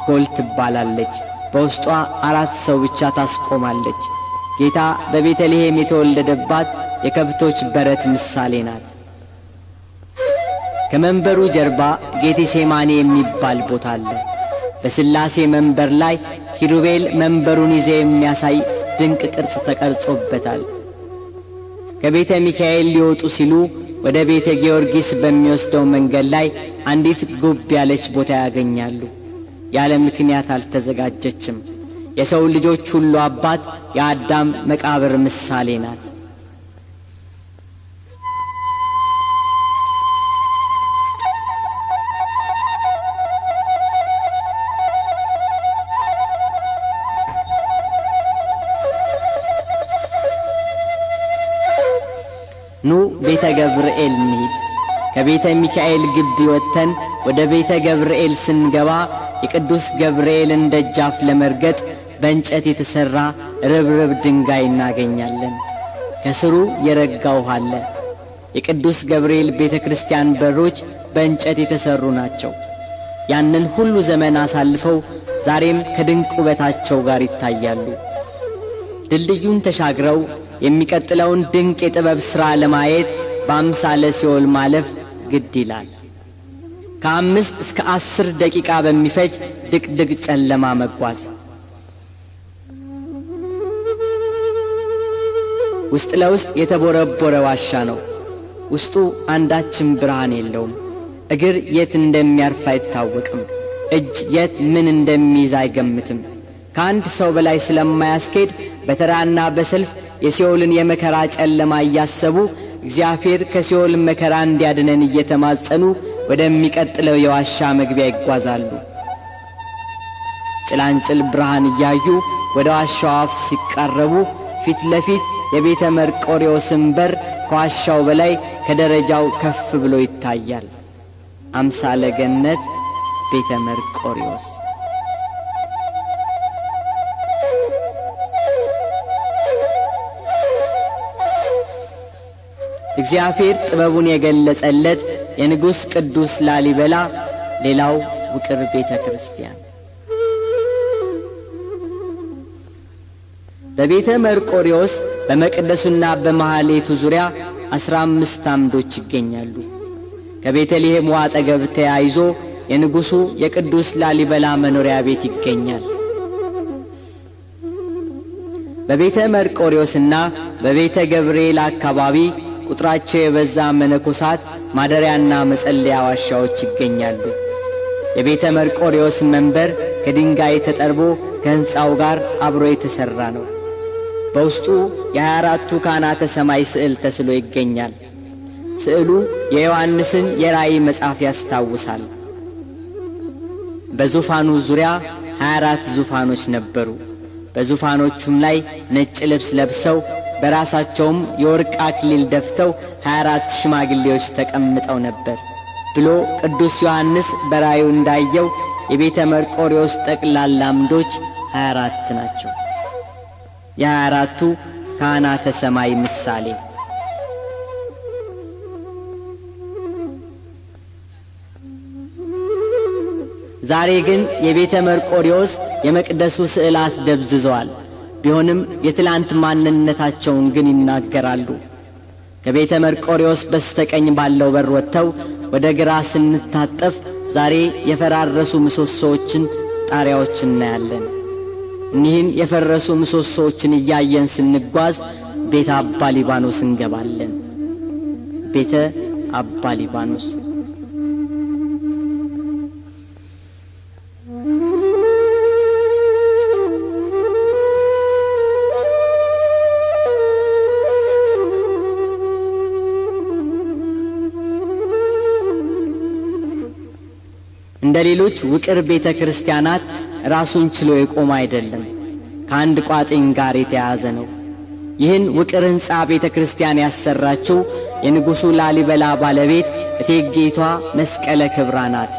ጎል ትባላለች። በውስጧ 4 ሰው ብቻ ታስቆማለች። ጌታ በቤተልሔም የተወለደባት የከብቶች በረት ምሳሌ ናት። ከመንበሩ ጀርባ ጌቴሴማኒ የሚባል ቦታ አለ። በሥላሴ መንበር ላይ ኪሩቤል መንበሩን ይዘው የሚያሳይ ድንቅ ቅርጽ ተቀርጾበታል። ከቤተ ሚካኤል ሊወጡ ሲሉ ወደ ቤተ ጊዮርጊስ በሚወስደው መንገድ ላይ አንዲት ጉብ ያለች ቦታ ያገኛሉ። ያለ ምክንያት አልተዘጋጀችም። የሰው ልጆች ሁሉ አባት የአዳም መቃብር ምሳሌ ናት። ኑ ቤተ ገብርኤል እንሂድ። ከቤተ ሚካኤል ግቢ ወጥተን ወደ ቤተ ገብርኤል ስንገባ የቅዱስ ገብርኤልን ደጃፍ ለመርገጥ በእንጨት የተሠራ ርብርብ ድንጋይ እናገኛለን። ከስሩ የረጋ ውሃ አለ። የቅዱስ ገብርኤል ቤተ ክርስቲያን በሮች በእንጨት የተሠሩ ናቸው። ያንን ሁሉ ዘመን አሳልፈው ዛሬም ከድንቅ ውበታቸው ጋር ይታያሉ። ድልድዩን ተሻግረው የሚቀጥለውን ድንቅ የጥበብ ሥራ ለማየት በአምሳለ ሲኦል ማለፍ ግድ ይላል። ከ5 እስከ 10 ደቂቃ በሚፈጅ ድቅድቅ ጨለማ መጓዝ። ውስጥ ለውስጥ የተቦረቦረ ዋሻ ነው። ውስጡ አንዳችም ብርሃን የለውም። እግር የት እንደሚያርፍ አይታወቅም። እጅ የት ምን እንደሚይዝ አይገምትም። ከአንድ ሰው በላይ ስለማያስኬድ በተራና በሰልፍ የሲኦልን የመከራ ጨለማ እያሰቡ እግዚአብሔር ከሲኦል መከራ እንዲያድነን እየተማጸኑ ወደሚቀጥለው የዋሻ መግቢያ ይጓዛሉ። ጭላንጭል ብርሃን እያዩ ወደ ዋሻው አፍ ሲቃረቡ ፊት ለፊት የቤተ መርቆሬዎስን በር ከዋሻው በላይ ከደረጃው ከፍ ብሎ ይታያል። አምሳለ ገነት ቤተ መርቆሬዎስ። እግዚአብሔር ጥበቡን የገለጸለት የንጉሥ ቅዱስ ላሊበላ ሌላው ውቅር ቤተ ክርስቲያን። በቤተ መርቆሬዎስ በመቅደሱና በመሐሌቱ ዙሪያ 15 አምዶች ይገኛሉ። ከቤተልሔም አጠገብ ተያይዞ የንጉሡ የቅዱስ ላሊበላ መኖሪያ ቤት ይገኛል። በቤተ መርቆሬዎስና በቤተ ገብርኤል አካባቢ ቁጥራቸው የበዛ መነኮሳት ማደሪያና መጸለያ ዋሻዎች ይገኛሉ። የቤተ መርቆሬዎስ መንበር ከድንጋይ ተጠርቦ ከሕንጻው ጋር አብሮ የተሠራ ነው። በውስጡ የ24ቱ ካህናተ ሰማይ ስዕል ተስሎ ይገኛል። ስዕሉ የዮሐንስን የራእይ መጽሐፍ ያስታውሳል። በዙፋኑ ዙሪያ 24 ዙፋኖች ነበሩ። በዙፋኖቹም ላይ ነጭ ልብስ ለብሰው በራሳቸውም የወርቅ አክሊል ደፍተው 24 ሽማግሌዎች ተቀምጠው ነበር ብሎ ቅዱስ ዮሐንስ በራእዩ እንዳየው የቤተ መርቆሬዎስ ጠቅላላ አምዶች 24 ናቸው። የ24ቱ ካህናተ ሰማይ ምሳሌ። ዛሬ ግን የቤተ መርቆሬዎስ የመቅደሱ ስዕላት ደብዝዘዋል። ቢሆንም የትላንት ማንነታቸውን ግን ይናገራሉ። ከቤተ መርቆሬዎስ በስተቀኝ ባለው በር ወጥተው ወደ ግራ ስንታጠፍ ዛሬ የፈራረሱ ምሰሶዎችን፣ ጣሪያዎችን እናያለን። እኒህን የፈረሱ ምሰሶዎችን እያየን ስንጓዝ ቤተ አባ ሊባኖስ እንገባለን። ቤተ አባ ሊባኖስ እንደ ሌሎች ውቅር ቤተ ክርስቲያናት ራሱን ችሎ የቆመ አይደለም። ከአንድ ቋጥኝ ጋር የተያያዘ ነው። ይህን ውቅር ሕንጻ ቤተ ክርስቲያን ያሰራችው የንጉሡ ላሊበላ ባለቤት እቴጌይቷ መስቀለ ክብራ ናት።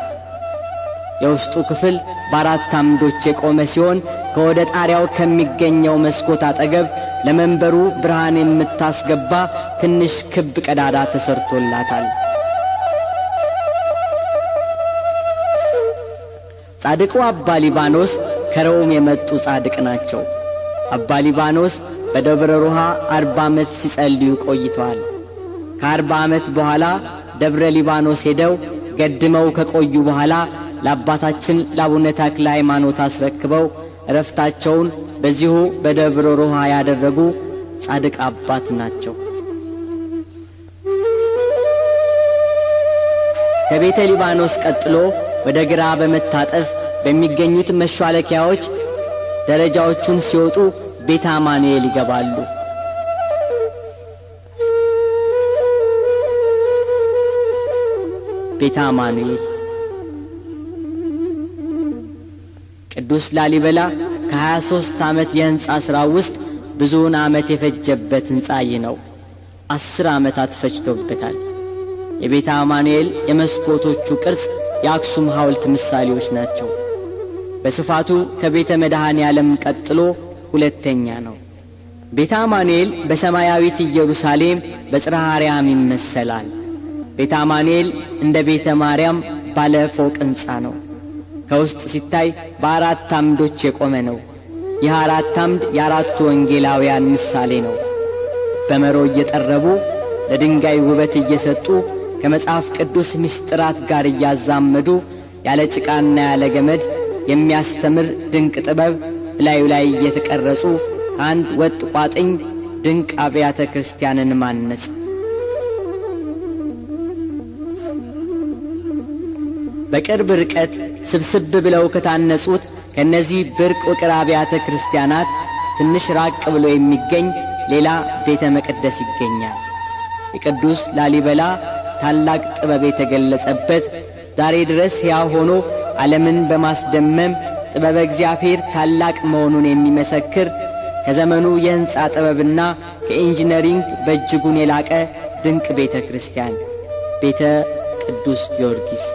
የውስጡ ክፍል በ4 አምዶች የቆመ ሲሆን ከወደ ጣሪያው ከሚገኘው መስኮት አጠገብ ለመንበሩ ብርሃን የምታስገባ ትንሽ ክብ ቀዳዳ ተሰርቶላታል። ጻድቁ አባ ሊባኖስ ከሮም የመጡ ጻድቅ ናቸው። አባ ሊባኖስ በደብረ ሮሃ 40 ዓመት ሲጸልዩ ቆይተዋል። ከ40 ዓመት በኋላ ደብረ ሊባኖስ ሄደው ገድመው ከቆዩ በኋላ ለአባታችን ለአቡነ ተክለ ሃይማኖት አስረክበው ዕረፍታቸውን በዚሁ በደብረ ሮሃ ያደረጉ ጻድቅ አባት ናቸው። ከቤተ ሊባኖስ ቀጥሎ ወደ ግራ በመታጠፍ በሚገኙት መሿለኪያዎች ደረጃዎቹን ሲወጡ ቤተ አማኑኤል ይገባሉ። ቤተ አማኑኤል ቅዱስ ላሊበላ ከ23 ዓመት የሕንጻ ሥራ ውስጥ ብዙውን ዓመት የፈጀበት ሕንጻ ይህ ነው። 10 ዓመታት ፈጅቶበታል። የቤተ አማኑኤል የመስኮቶቹ ቅርጽ የአክሱም ሐውልት ምሳሌዎች ናቸው። በስፋቱ ከቤተ መድኃኔ ዓለም ቀጥሎ ሁለተኛ ነው። ቤተ አማኑኤል በሰማያዊት ኢየሩሳሌም በጽርሐ አርያም ይመሰላል። ቤተ አማኑኤል እንደ ቤተ ማርያም ባለ ፎቅ ሕንጻ ነው። ከውስጥ ሲታይ በአራት አምዶች የቆመ ነው። ይህ አራት አምድ የአራቱ ወንጌላውያን ምሳሌ ነው። በመሮ እየጠረቡ ለድንጋይ ውበት እየሰጡ ከመጽሐፍ ቅዱስ ምስጢራት ጋር እያዛመዱ ያለ ጭቃና ያለ ገመድ የሚያስተምር ድንቅ ጥበብ ላዩ ላይ እየተቀረጹ አንድ ወጥ ቋጥኝ ድንቅ አብያተ ክርስቲያንን ማነጽ። በቅርብ ርቀት ስብስብ ብለው ከታነጹት ከነዚህ ብርቅ ውቅር አብያተ ክርስቲያናት ትንሽ ራቅ ብሎ የሚገኝ ሌላ ቤተ መቅደስ ይገኛል። የቅዱስ ላሊበላ ታላቅ ጥበብ የተገለጸበት ዛሬ ድረስ ሕያው ሆኖ ዓለምን በማስደመም ጥበበ እግዚአብሔር ታላቅ መሆኑን የሚመሰክር ከዘመኑ የሕንጻ ጥበብና ከኢንጂነሪንግ በእጅጉን የላቀ ድንቅ ቤተ ክርስቲያን ቤተ ቅዱስ ጊዮርጊስ።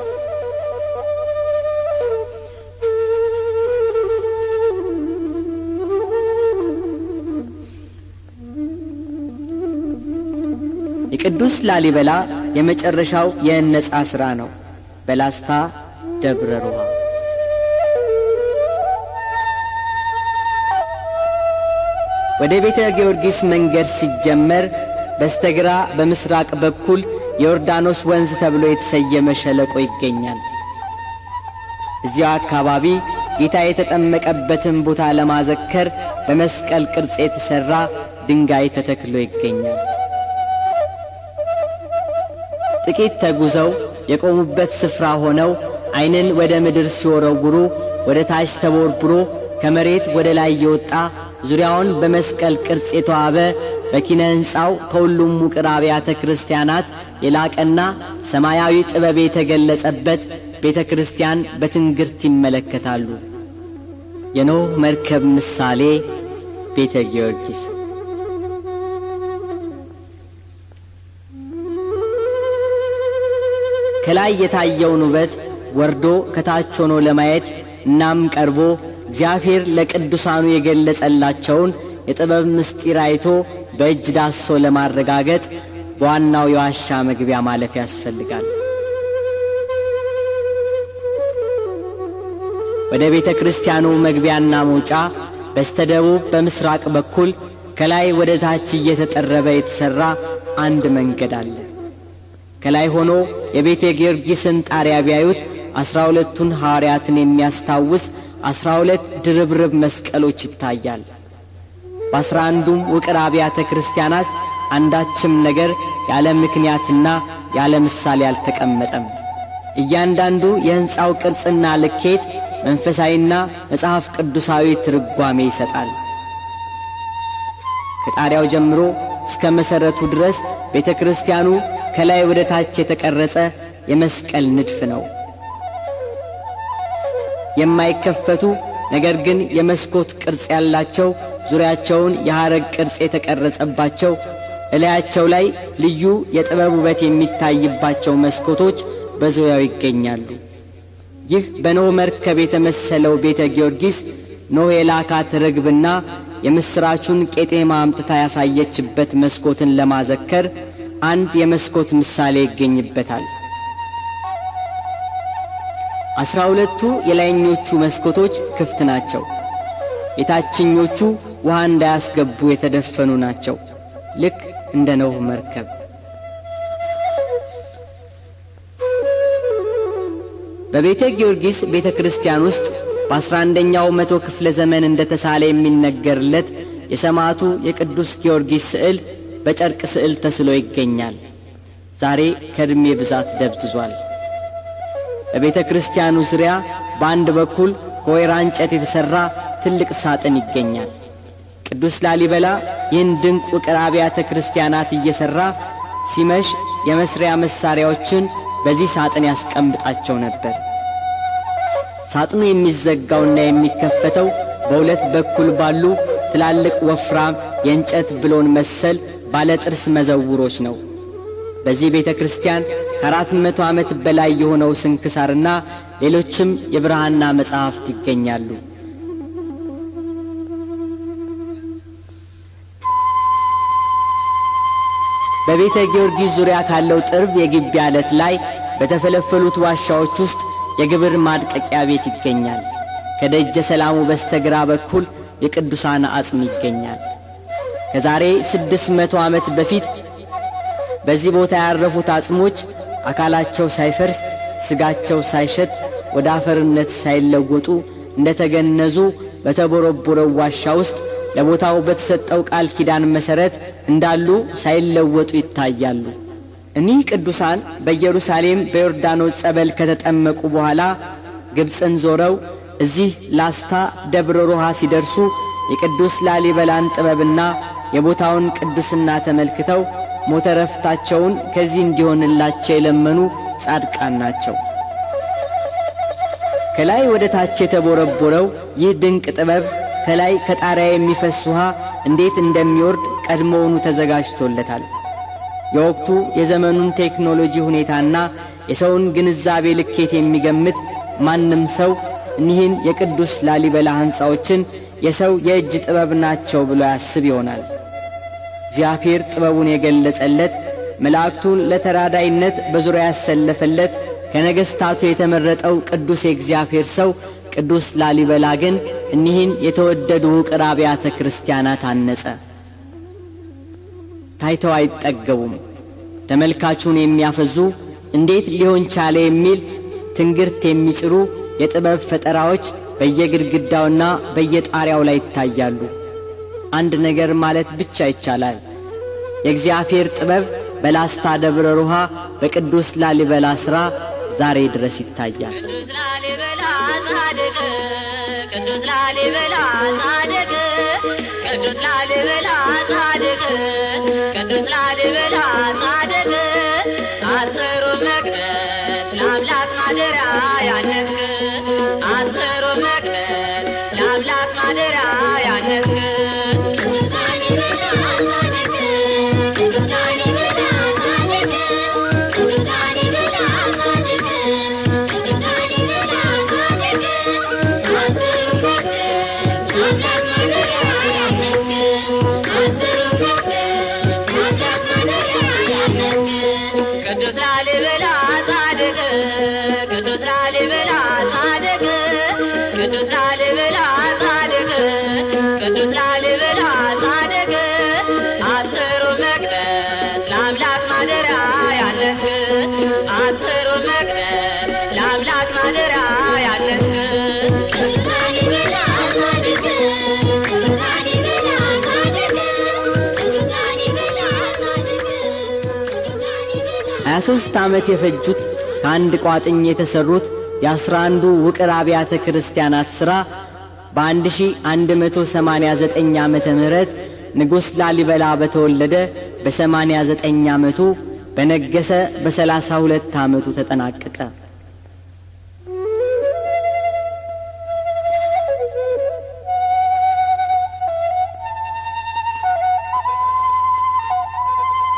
የቅዱስ ላሊበላ የመጨረሻው የነጻ ሥራ ነው። በላስታ ደብረ ሮሃ ወደ ቤተ ጊዮርጊስ መንገድ ሲጀመር በስተግራ በምስራቅ በኩል የዮርዳኖስ ወንዝ ተብሎ የተሰየመ ሸለቆ ይገኛል። እዚያው አካባቢ ጌታ የተጠመቀበትን ቦታ ለማዘከር በመስቀል ቅርጽ የተሠራ ድንጋይ ተተክሎ ይገኛል። ጥቂት ተጉዘው የቆሙበት ስፍራ ሆነው ዓይንን ወደ ምድር ሲወረውሩ ወደ ታች ተቦርብሮ ከመሬት ወደ ላይ የወጣ ዙሪያውን በመስቀል ቅርጽ የተዋበ በኪነ ሕንጻው ከሁሉም ውቅር አብያተ ክርስቲያናት የላቀና ሰማያዊ ጥበብ የተገለጸበት ቤተ ክርስቲያን በትንግርት ይመለከታሉ። የኖህ መርከብ ምሳሌ ቤተ ጊዮርጊስ። ከላይ የታየውን ውበት ወርዶ ከታች ሆኖ ለማየት እናም ቀርቦ እግዚአብሔር ለቅዱሳኑ የገለጸላቸውን የጥበብ ምስጢር አይቶ በእጅ ዳሶ ለማረጋገጥ በዋናው የዋሻ መግቢያ ማለፍ ያስፈልጋል። ወደ ቤተ ክርስቲያኑ መግቢያና መውጫ በስተደቡብ በምስራቅ በኩል ከላይ ወደ ታች እየተጠረበ የተሠራ አንድ መንገድ አለ። ከላይ ሆኖ የቤተ ጊዮርጊስን ጣሪያ ቢያዩት 12ቱን ሐዋርያትን የሚያስታውስ 12 ድርብርብ መስቀሎች ይታያል። በ11ዱም ውቅር አብያተ ክርስቲያናት አንዳችም ነገር ያለ ምክንያትና ያለ ምሳሌ አልተቀመጠም። እያንዳንዱ የሕንጻው ቅርጽና ልኬት መንፈሳዊና መጽሐፍ ቅዱሳዊ ትርጓሜ ይሰጣል። ከጣሪያው ጀምሮ እስከ መሠረቱ ድረስ ቤተ ክርስቲያኑ ከላይ ወደ ታች የተቀረጸ የመስቀል ንድፍ ነው። የማይከፈቱ ነገር ግን የመስኮት ቅርጽ ያላቸው ዙሪያቸውን የሐረግ ቅርጽ የተቀረጸባቸው እላያቸው ላይ ልዩ የጥበብ ውበት የሚታይባቸው መስኮቶች በዙሪያው ይገኛሉ። ይህ በኖህ መርከብ የተመሰለው ቤተ ጊዮርጊስ ኖህ የላካት ርግብና የምስራቹን ቄጤማ አምጥታ ያሳየችበት መስኮትን ለማዘከር አንድ የመስኮት ምሳሌ ይገኝበታል። 12ቱ የላይኞቹ መስኮቶች ክፍት ናቸው። የታችኞቹ ውሃ እንዳያስገቡ የተደፈኑ ናቸው፣ ልክ እንደ ኖህ መርከብ። በቤተ ጊዮርጊስ ቤተ ክርስቲያን ውስጥ በ11ኛው መቶ ክፍለ ዘመን እንደተሳለ የሚነገርለት የሰማዕቱ የቅዱስ ጊዮርጊስ ስዕል በጨርቅ ስዕል ተስሎ ይገኛል። ዛሬ ከዕድሜ ብዛት ደብዝዟል። በቤተ ክርስቲያኑ ዙሪያ በአንድ በኩል ከወይራ እንጨት የተሠራ ትልቅ ሳጥን ይገኛል። ቅዱስ ላሊበላ ይህን ድንቅ ውቅር አብያተ ክርስቲያናት እየሠራ ሲመሽ የመስሪያ መሳሪያዎችን በዚህ ሳጥን ያስቀምጣቸው ነበር። ሳጥኑ የሚዘጋውና የሚከፈተው በሁለት በኩል ባሉ ትላልቅ ወፍራም የእንጨት ብሎን መሰል ባለ ጥርስ መዘውሮች ነው። በዚህ ቤተ ክርስቲያን ከ400 ዓመት በላይ የሆነው ስንክሳርና ሌሎችም የብርሃንና መጻሕፍት ይገኛሉ። በቤተ ጊዮርጊስ ዙሪያ ካለው ጥርብ የግቢ ዓለት ላይ በተፈለፈሉት ዋሻዎች ውስጥ የግብር ማድቀቂያ ቤት ይገኛል። ከደጀ ሰላሙ በስተግራ በኩል የቅዱሳን አጽም ይገኛል። ከዛሬ 600 ዓመት በፊት በዚህ ቦታ ያረፉት አጽሞች አካላቸው ሳይፈርስ ስጋቸው ሳይሸት ወደ አፈርነት ሳይለወጡ እንደተገነዙ በተቦረቦረው ዋሻ ውስጥ ለቦታው በተሰጠው ቃል ኪዳን መሠረት እንዳሉ ሳይለወጡ ይታያሉ። እኒህ ቅዱሳን በኢየሩሳሌም በዮርዳኖስ ጸበል ከተጠመቁ በኋላ ግብፅን ዞረው እዚህ ላስታ ደብረ ሮሃ ሲደርሱ የቅዱስ ላሊበላን ጥበብና የቦታውን ቅዱስና ተመልክተው ሞተ ረፍታቸውን ከዚህ እንዲሆንላቸው የለመኑ ጻድቃን ናቸው። ከላይ ወደ ታች የተቦረቦረው ይህ ድንቅ ጥበብ ከላይ ከጣሪያ የሚፈስ ውሃ እንዴት እንደሚወርድ ቀድሞውኑ ተዘጋጅቶለታል። የወቅቱ የዘመኑን ቴክኖሎጂ ሁኔታና የሰውን ግንዛቤ ልኬት የሚገምት ማንም ሰው እኒህን የቅዱስ ላሊበላ ሕንጻዎችን የሰው የእጅ ጥበብ ናቸው ብሎ ያስብ ይሆናል። እግዚአብሔር ጥበቡን የገለጸለት መላእክቱን ለተራዳይነት በዙሪያ ያሰለፈለት ከነገሥታቱ የተመረጠው ቅዱስ የእግዚአብሔር ሰው ቅዱስ ላሊበላ ግን እኒህን የተወደዱ ውቅር አብያተ ክርስቲያናት አነጸ። ታይተው አይጠገቡም። ተመልካቹን የሚያፈዙ እንዴት ሊሆን ቻለ የሚል ትንግርት የሚጭሩ የጥበብ ፈጠራዎች በየግድግዳውና በየጣሪያው ላይ ይታያሉ። አንድ ነገር ማለት ብቻ ይቻላል። የእግዚአብሔር ጥበብ በላስታ ደብረ ሮሃ በቅዱስ ላሊበላ ሥራ ዛሬ ድረስ ይታያል። ቅዱስ ላሊበላ ጻድቅ፣ ቅዱስ ላሊበላ ጻድቅ፣ ቅዱስ ላሊበላ ጻድቅ፣ ቅዱስ ላሊበላ ጻድቅ፣ አስሩ መቅደስ ለአምላክ ማደሪያ ያነጽክ፣ አስሩ መቅደስ ለአምላክ ማደሪያ ያነጽክ፣ ቅዱስ ላሊበላ ጻድቅ፣ ቅዱስ ላሊበላ ጻድቅ፣ ቅዱስ ላሊበላ ጻድቅ፣ ቅዱስ ላሊበላ ጻድቅ፣ አስሩ መቅደስ ለአምላክ ማደሪያ ያነጽክ፣ አስሩ መቅደስ ለአምላክ ማደሪያ ያነጽክ፣ ቅዱስ ላሊበላ ጻድቅ፣ ቅዱስ ላሊበላ ጻድቅ፣ ቅዱስ ላሊበላ ጻድቅ፣ ቅዱስ ላሊበላ ጻድቅ፣ አስሩ መቅደስ ለአምላክ ማደሪያ ያነጽክ፣ አስሩ መቅደስ ለአምላክ ማደሪያ ያነጽክ፣ ቅዱስ ላሊበላ ጻድቅ፣ ቅዱስ ላሊበላ ጻድቅ፣ ቅዱስ ላሊበላ ጻድቅ፣ ቅዱስ ላሊበላ 23 ዓመት የፈጁት ከአንድ ቋጥኝ የተሠሩት የ11ዱ ውቅር አብያተ ክርስቲያናት ሥራ በ1189 ዓመተ ምህረት ንጉሥ ላሊበላ በተወለደ በ89 ዓመቱ በነገሰ በ32 ዓመቱ ተጠናቀቀ።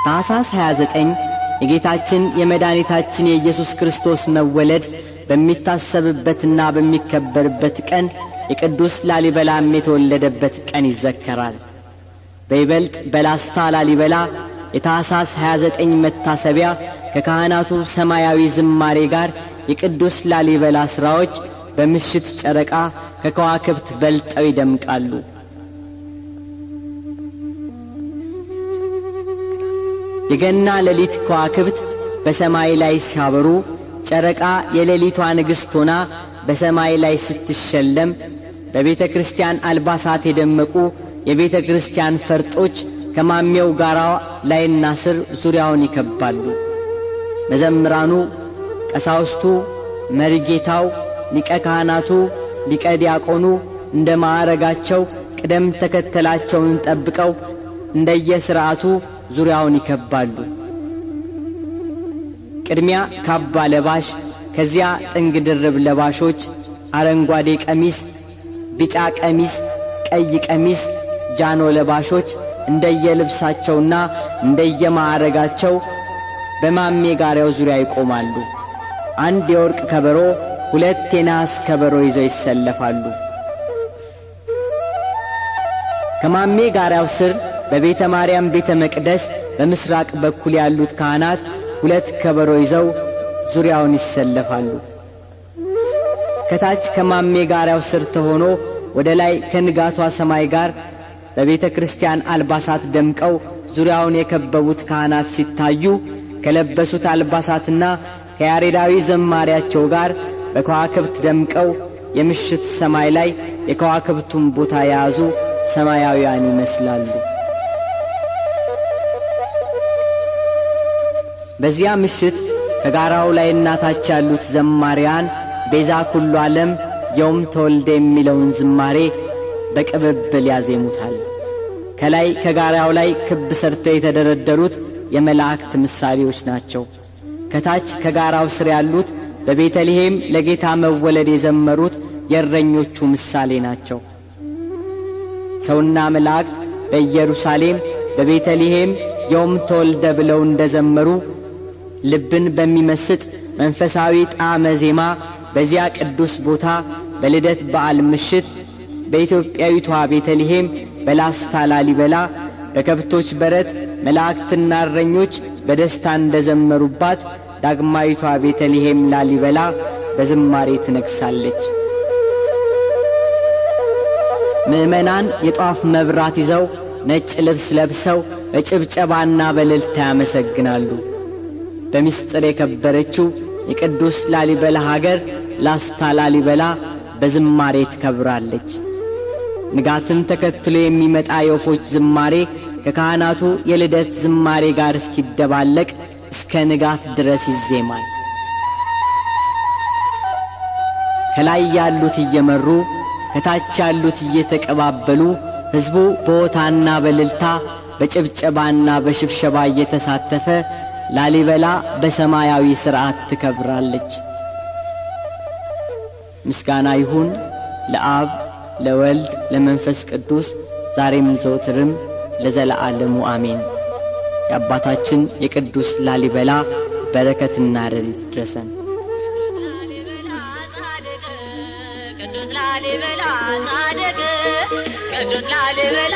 ታኅሳስ 29 የጌታችን የመድኃኒታችን የኢየሱስ ክርስቶስ መወለድ በሚታሰብበትና በሚከበርበት ቀን የቅዱስ ላሊበላም የተወለደበት ቀን ይዘከራል። በይበልጥ በላስታ ላሊበላ የታኅሳስ 29 መታሰቢያ ከካህናቱ ሰማያዊ ዝማሬ ጋር የቅዱስ ላሊበላ ሥራዎች በምሽት ጨረቃ ከከዋክብት በልጠው ይደምቃሉ። የገና ሌሊት ከዋክብት በሰማይ ላይ ሲያበሩ ጨረቃ የሌሊቷ ንግሥት ሆና በሰማይ ላይ ስትሸለም በቤተ ክርስቲያን አልባሳት የደመቁ የቤተ ክርስቲያን ፈርጦች ከማሜው ጋራ ላይና ስር ዙሪያውን ይከባሉ። መዘምራኑ፣ ቀሳውስቱ፣ መሪጌታው፣ ሊቀ ካህናቱ፣ ሊቀ ዲያቆኑ እንደ ማዕረጋቸው ቅደም ተከተላቸውን ጠብቀው እንደየሥርዓቱ ዙሪያውን ይከባሉ። ቅድሚያ ካባ ለባሽ፣ ከዚያ ጥንግ ድርብ ለባሾች አረንጓዴ ቀሚስ፣ ቢጫ ቀሚስ፣ ቀይ ቀሚስ፣ ጃኖ ለባሾች እንደየልብሳቸውና እንደየማዕረጋቸው በማሜ ጋሪያው ዙሪያ ይቆማሉ። አንድ የወርቅ ከበሮ፣ ሁለት የናስ ከበሮ ይዘው ይሰለፋሉ። ከማሜ ጋሪያው ስር በቤተ ማርያም ቤተ መቅደስ በምስራቅ በኩል ያሉት ካህናት ሁለት ከበሮ ይዘው ዙሪያውን ይሰለፋሉ። ከታች ከማሜ ጋሪያው ስር ተሆኖ ወደ ላይ ከንጋቷ ሰማይ ጋር በቤተ ክርስቲያን አልባሳት ደምቀው ዙሪያውን የከበቡት ካህናት ሲታዩ ከለበሱት አልባሳትና ከያሬዳዊ ዘማሪያቸው ጋር በከዋክብት ደምቀው የምሽት ሰማይ ላይ የከዋክብቱን ቦታ የያዙ ሰማያውያን ይመስላሉ። በዚያ ምሽት ከጋራው ላይ እናታች ያሉት ዘማሪያን ቤዛ ኩሉ ዓለም ዮም ተወልደ የሚለውን ዝማሬ በቅብብል ያዜሙታል። ከላይ ከጋራው ላይ ክብ ሰርተው የተደረደሩት የመላእክት ምሳሌዎች ናቸው። ከታች ከጋራው ስር ያሉት በቤተልሔም ለጌታ መወለድ የዘመሩት የእረኞቹ ምሳሌ ናቸው። ሰውና መላእክት በኢየሩሳሌም በቤተልሔም ዮም ተወልደ ብለው እንደዘመሩ ልብን በሚመስጥ መንፈሳዊ ጣዕመ ዜማ በዚያ ቅዱስ ቦታ በልደት በዓል ምሽት በኢትዮጵያዊቷ ቤተልሔም በላስታ ላሊበላ በከብቶች በረት መላእክትና እረኞች በደስታ እንደዘመሩባት ዳግማዊቷ ቤተልሔም ላሊበላ በዝማሬ ትነግሳለች። ምእመናን የጧፍ መብራት ይዘው ነጭ ልብስ ለብሰው በጭብጨባና በእልልታ ያመሰግናሉ። በምስጢር የከበረችው የቅዱስ ላሊበላ ሀገር ላስታ ላሊበላ በዝማሬ ትከብራለች። ንጋትን ተከትሎ የሚመጣ የወፎች ዝማሬ ከካህናቱ የልደት ዝማሬ ጋር እስኪደባለቅ እስከ ንጋት ድረስ ይዜማል። ከላይ ያሉት እየመሩ ከታች ያሉት እየተቀባበሉ ሕዝቡ በሆታና በእልልታ በጭብጨባና በሽብሸባ እየተሳተፈ ላሊበላ በሰማያዊ ሥርዓት ትከብራለች። ምስጋና ይሁን ለአብ ለወልድ ለመንፈስ ቅዱስ ዛሬም ዘወትርም ለዘለዓለሙ አሜን። የአባታችን የቅዱስ ላሊበላ በረከትና ረድኤት ይድረሰን። ቅዱስ ላሊበላ ጻድቅ ቅዱስ ላሊበላ